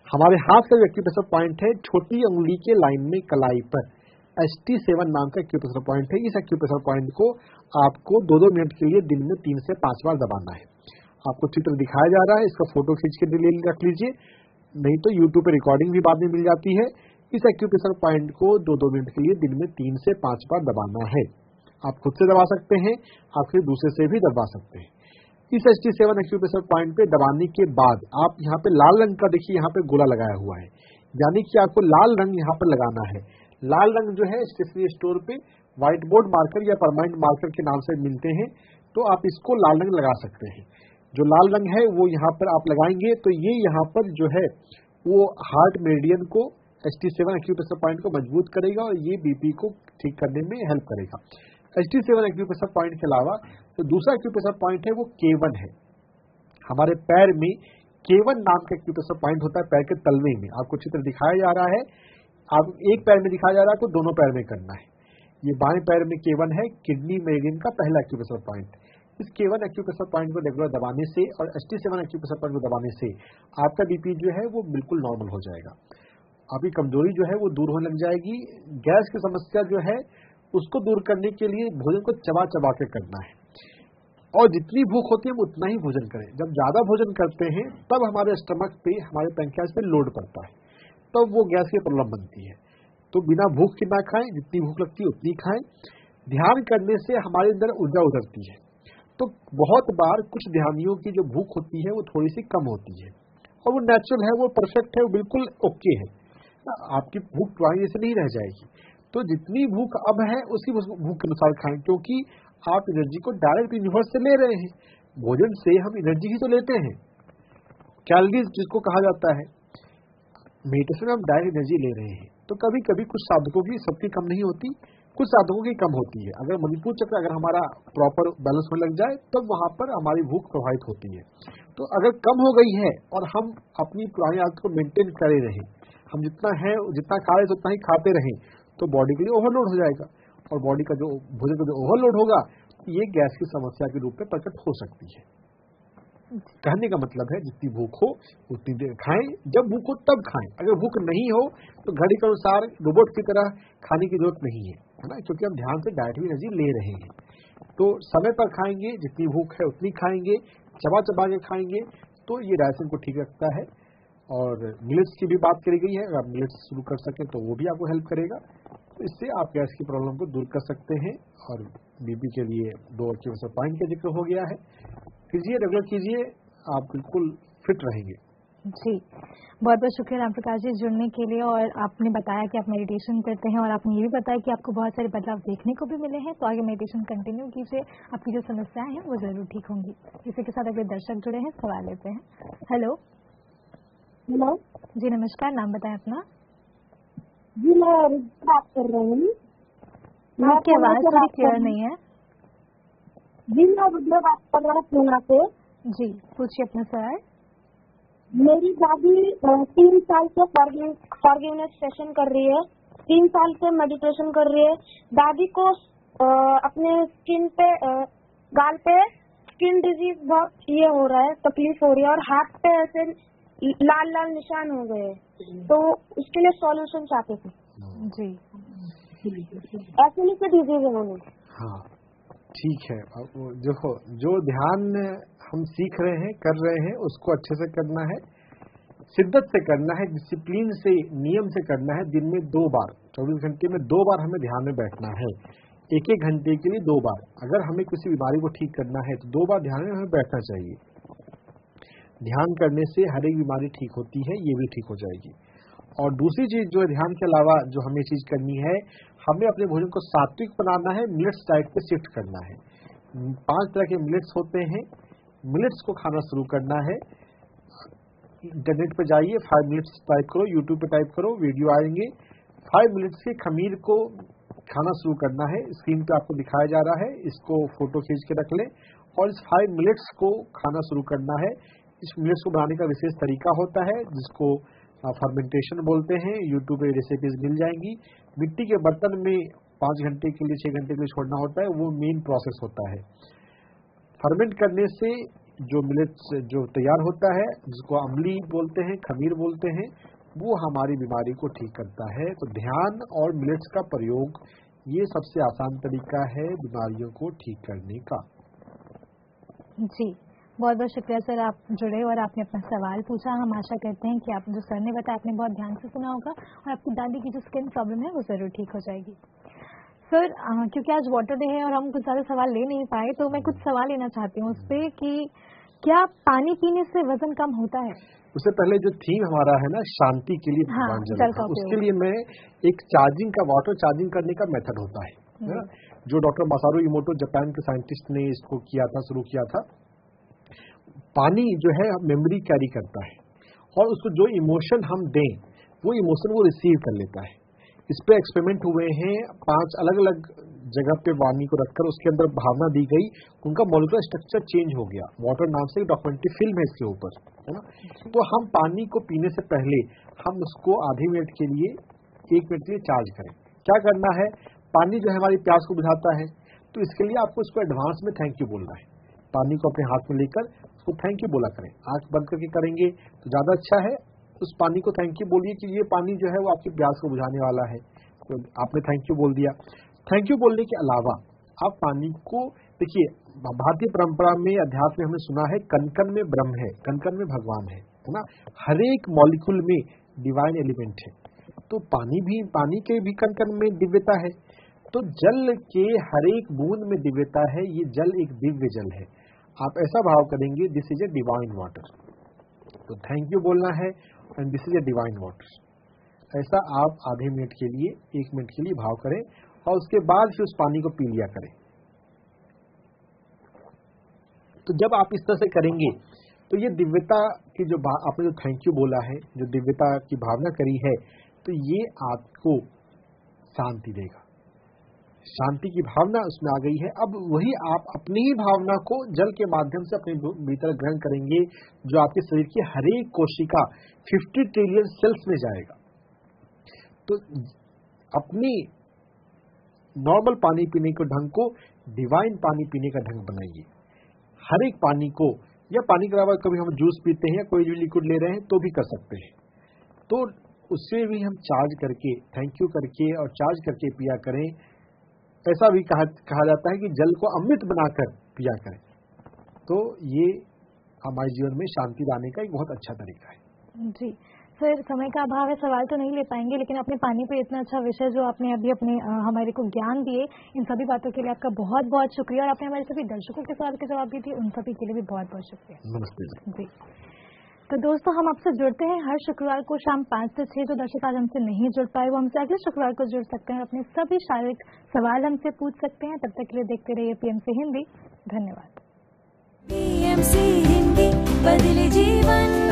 हमारे हाथ का जो एक्यूप्रेशर पॉइंट है छोटी उंगली के लाइन में कलाई पर HT7 नाम का एक्यूप्रेशर पॉइंट है। इस एक्यूप्रेशर पॉइंट को आपको 2-2 मिनट के लिए दिन में 3 से 5 बार दबाना है। आपको चित्र दिखाया जा रहा है, इसका फोटो खींच के ले रख लीजिए, नहीं तो यूट्यूब पे रिकॉर्डिंग भी बाद में मिल जाती है। इस एक्यूप्रेशर पॉइंट को 2-2 मिनट के लिए दिन में 3 से 5 बार दबाना है। आप खुद से दबा सकते हैं, आप फिर दूसरे से भी दबा सकते हैं। इस HT7 एक्यूप्रेशर पॉइंट पे दबाने के बाद आप यहाँ पे लाल रंग का देखिए यहाँ पे गोला लगाया हुआ है, यानी कि आपको लाल रंग यहाँ पर लगाना है। लाल रंग जो है स्टेशनरी स्टोर पे व्हाइट बोर्ड मार्कर या परमानेंट मार्कर के नाम से मिलते हैं, तो आप इसको लाल रंग लगा सकते हैं। जो लाल रंग है वो यहाँ पर आप लगाएंगे तो ये यहाँ पर जो है वो हार्ट मेरिडियन को HT7 एक्यूप्रेशर पॉइंट को मजबूत करेगा और ये बीपी को ठीक करने में हेल्प करेगा। HT7 एक्यूप्रेशर पॉइंट के अलावा जो दूसरा एक्यूप्रेशर पॉइंट है वो K1 है। हमारे पैर में K1 नाम का एक्यूप्रेशर पॉइंट होता है, पैर के तलवे में। आपको चित्र दिखाया जा रहा है, आप एक पैर में दिखाया जा रहा है तो दोनों पैर में करना है। ये बाएं पैर में K1 है, किडनी मेरिडियन का पहला एक्यूप्रेशर पॉइंट। इस K1 एक्यूप्रेशर पॉइंट को रेगुलर दबाने से और HT7 एक्यूप्रेशर पॉइंट को दबाने से आपका बीपी जो है वो बिल्कुल नॉर्मल हो जाएगा। आपकी कमजोरी जो है वो दूर होने लग जाएगी। गैस की समस्या जो है उसको दूर करने के लिए भोजन को चबा चबा के करना है और जितनी भूख होती है हम उतना ही भोजन करें। जब ज्यादा भोजन करते हैं तब हमारे स्टमक पे, हमारे पैंक्रियाज पे लोड पड़ता है, तब वो गैस की प्रॉब्लम बनती है। तो बिना भूख के ना खाएं, जितनी भूख लगती है उतनी खाएं। ध्यान करने से हमारे अंदर ऊर्जा उतरती है, तो बहुत बार कुछ ध्यानियों की जो भूख होती है वो थोड़ी सी कम होती है और वो नेचुरल है, वो परफेक्ट है, वो बिल्कुल ओके है। आपकी भूख पुरानी से नहीं रह जाएगी। तो जितनी भूख अब है उसी भूख के अनुसार खाएं, क्योंकि आप एनर्जी को डायरेक्ट यूनिवर्स से ले रहे हैं। भोजन से हम एनर्जी ही तो लेते हैं, कैलोरीज जिसको कहा जाता है। मेडिटेशन में हम डायरेक्ट एनर्जी ले रहे हैं। तो कभी कभी कुछ साधकों की सबकी कम नहीं होती, कुछ साधकों की कम होती है। अगर मणिपुर चक्र अगर हमारा प्रॉपर बैलेंस होने लग जाए तब वहां पर हमारी भूख प्रभावित होती है। तो अगर कम हो गई है और हम अपनी पुरानी आदत को मेंटेन करे रहें, हम जितना खा रहे उतना ही खाते रहें, तो बॉडी के लिए ओवरलोड हो जाएगा और बॉडी का जो भोजन का जो ओवरलोड होगा ये गैस की समस्या के रूप में प्रकट हो सकती है। कहने का मतलब है जितनी भूख हो उतनी देर खाएं, जब भूख हो तब खाएं। अगर भूख नहीं हो तो घड़ी के अनुसार रोबोट की तरह खाने की जरूरत नहीं है, है ना, क्योंकि हम ध्यान से डाइट भी एनर्जी ले रहे हैं। तो समय पर खाएंगे, जितनी भूख है उतनी खाएंगे, चबा चबा के खाएंगे, तो ये डाइजेशन को ठीक रखता है। और मिलेट्स की भी बात करी गई है, अगर आप मिलेट्स शुरू कर सकें तो वो भी आपको हेल्प करेगा। तो इससे आप गैस की प्रॉब्लम को दूर कर सकते हैं। और बीपी के लिए 2 एक्यूप्रेशर पॉइंट का जिक्र हो गया है, कीजिए, रेगुलर कीजिए, आप बिल्कुल फिट रहेंगे। जी, बहुत बहुत शुक्रिया राम प्रकाश जी जुड़ने के लिए। और आपने बताया कि आप मेडिटेशन करते हैं और आपने ये भी बताया कि आपको बहुत सारे बदलाव देखने को भी मिले हैं। तो आगे मेडिटेशन कंटिन्यू कीजिए, आपकी जो समस्याएं हैं वो जरूर ठीक होंगी। इसी के साथ अगले दर्शक जुड़े हैं, सवाल लेते हैं। हेलो जी, नमस्कार, नाम बताएं अपना। जी, मैं बात कर रही हूँ। आपकी आवाज थोड़ी क्लियर नहीं है। जी, मैं विद्या बात कर रहा हूँ पूना से। जी, पूछिए अपना सवाल। मेरी दादी 3 साल से फॉरगिवनेस सेशन कर रही है, 3 साल से मेडिटेशन कर रही है। दादी को अपने स्किन पे, गाल पे स्किन डिजीज बहुत ये हो रहा है, तकलीफ हो रही है और हाथ पे ऐसे लाल लाल निशान हो गए, तो उसके लिए सॉल्यूशन चाहते थे। जी, ऐसे नहीं से डिजीज है उन्होंने। हाँ, ठीक है। देखो, जो ध्यान हम सीख रहे हैं, कर रहे हैं, उसको अच्छे से करना है। शिद्दत से करना है, डिसिप्लिन से, नियम से करना है। दिन में 2 बार, 24 घंटे में 2 बार हमें ध्यान में बैठना है, 1-1 घंटे के लिए 2 बार। अगर हमें किसी बीमारी को ठीक करना है तो 2 बार ध्यान में हमें बैठना चाहिए। ध्यान करने से हर एक बीमारी ठीक होती है, ये भी ठीक हो जाएगी। और दूसरी चीज जो है, ध्यान के अलावा जो हमें चीज करनी है, हमें अपने भोजन को सात्विक बनाना है, मिलेट्स डाइट पे शिफ्ट करना है। 5 तरह के मिलेट्स होते हैं, मिलेट्स को खाना शुरू करना है। इंटरनेट पे जाइए, 5 मिनट्स टाइप करो, यूट्यूब पे टाइप करो, वीडियो आएंगे। 5 मिनट्स के खमीर को खाना शुरू करना है, स्क्रीन पे आपको दिखाया जा रहा है, इसको फोटो खींच के रख लें और इस 5 मिनट्स को खाना शुरू करना है। इस मिलेट्स को बनाने का विशेष तरीका होता है जिसको फर्मेंटेशन बोलते हैं। यूट्यूब पे रेसिपीज मिल जाएंगी। मिट्टी के बर्तन में 5 घंटे के लिए, 6 घंटे के लिए छोड़ना होता है, वो मेन प्रोसेस होता है। फर्मेंट करने से जो मिलेट्स जो तैयार होता है, जिसको अमली बोलते हैं, खमीर बोलते हैं, वो हमारी बीमारी को ठीक करता है। तो ध्यान और मिलेट्स का प्रयोग, ये सबसे आसान तरीका है बीमारियों को ठीक करने का। जी, बहुत बहुत शुक्रिया सर, आप जुड़े और आपने अपना सवाल पूछा। हम आशा करते हैं कि आप जो सर ने बताया आपने बहुत ध्यान से सुना होगा और आपकी दादी की जो स्किन प्रॉब्लम है वो जरूर ठीक हो जाएगी। सर, क्योंकि आज वाटर डे है और हम कुछ ज्यादा सवाल ले नहीं पाए, तो मैं कुछ सवाल लेना चाहती हूँ उस पे कि क्या पानी पीने से वजन कम होता है? उससे पहले जो थीम हमारा है ना, शांति के लिए भगवान जल का, उसके लिए मैं एक चार्जिंग का, वाटर चार्जिंग करने का मेथड होता है जो डॉक्टर मासारू इमोटो जापान के साइंटिस्ट ने इसको किया था, शुरू किया था। पानी जो है मेमोरी कैरी करता है और उसको जो इमोशन हम दें वो इमोशन वो रिसीव कर लेता है। इस पे एक्सपेरिमेंट हुए हैं, 5 अलग अलग जगह पे पानी को रखकर उसके अंदर भावना दी गई, उनका मॉलिक्यूलर स्ट्रक्चर चेंज हो गया। वाटर नाम से एक डॉक्यूमेंट्री फिल्म है इसके ऊपर, है ना। तो हम पानी को पीने से पहले हम उसको आधे मिनट के लिए, 1 मिनट के लिए चार्ज करें। क्या करना है, पानी जो है हमारी प्यास को बुझाता है, तो इसके लिए आपको इसको एडवांस में थैंक यू बोलना है। पानी को अपने हाथ में लेकर उसको थैंक यू बोला करें। आंख बंद करके करेंगे तो ज्यादा अच्छा है। उस पानी को थैंक यू बोलिए कि ये पानी जो है वो आपकी प्यास को बुझाने वाला है। तो आपने थैंक यू बोल दिया। थैंक यू बोलने के अलावा आप पानी को, देखिए भारतीय परंपरा में, अध्यात्म में हमने सुना है कण कण में ब्रह्म है, कण कण में भगवान है ना। हर एक मॉलिक्यूल में डिवाइन एलिमेंट है। तो पानी के भी कण कण में दिव्यता है। तो जल के हर एक बूंद में दिव्यता है। ये जल एक दिव्य जल है। आप ऐसा भाव करेंगे, this is a divine water. तो थैंक यू बोलना है and this is a divine water. ऐसा आप आधे मिनट के लिए, 1 मिनट के लिए भाव करें और उसके बाद फिर उस पानी को पी लिया करें। तो जब आप इस तरह से करेंगे तो ये दिव्यता की जो आपने जो थैंक यू बोला है, जो दिव्यता की भावना करी है, तो ये आपको शांति देगा। शांति की भावना उसमें आ गई है। अब वही आप अपनी ही भावना को जल के माध्यम से अपने भीतर ग्रहण करेंगे, जो आपके शरीर की हर एक कोशिका 50 ट्रिलियन सेल्स में जाएगा। तो अपनी नॉर्मल पानी पीने के ढंग को डिवाइन पानी पीने का ढंग बनाइए। हर एक पानी को, या पानी के अलावा कभी हम जूस पीते हैं या कोई भी लिक्विड ले रहे हैं तो भी कर सकते हैं। तो उससे भी हम चार्ज करके, थैंक यू करके और चार्ज करके पिया करें। ऐसा भी कहा जाता है कि जल को अमृत बनाकर पिया करें। तो ये हमारे जीवन में शांति लाने का एक बहुत अच्छा तरीका है। जी सर, समय का अभाव है, सवाल तो नहीं ले पाएंगे, लेकिन अपने पानी पे इतना अच्छा विषय जो आपने अभी अपने हमारे को ज्ञान दिए, इन सभी बातों के लिए आपका बहुत बहुत शुक्रिया। और आपने हमारे सभी दर्शकों के सवाल के जवाब भी दिए, उन सभी के लिए भी बहुत बहुत शुक्रिया। नमस्ते जी। तो दोस्तों, हम आपसे जुड़ते हैं हर शुक्रवार को शाम 5 से 6। जो दर्शक आज हमसे नहीं जुड़ पाए वो हमसे अगले शुक्रवार को जुड़ सकते हैं, अपने सभी शारीरिक सवाल हमसे पूछ सकते हैं। तब तक के लिए देखते रहिए PMC हिंदी। धन्यवाद। PMC हिंदी, बदले जीवन।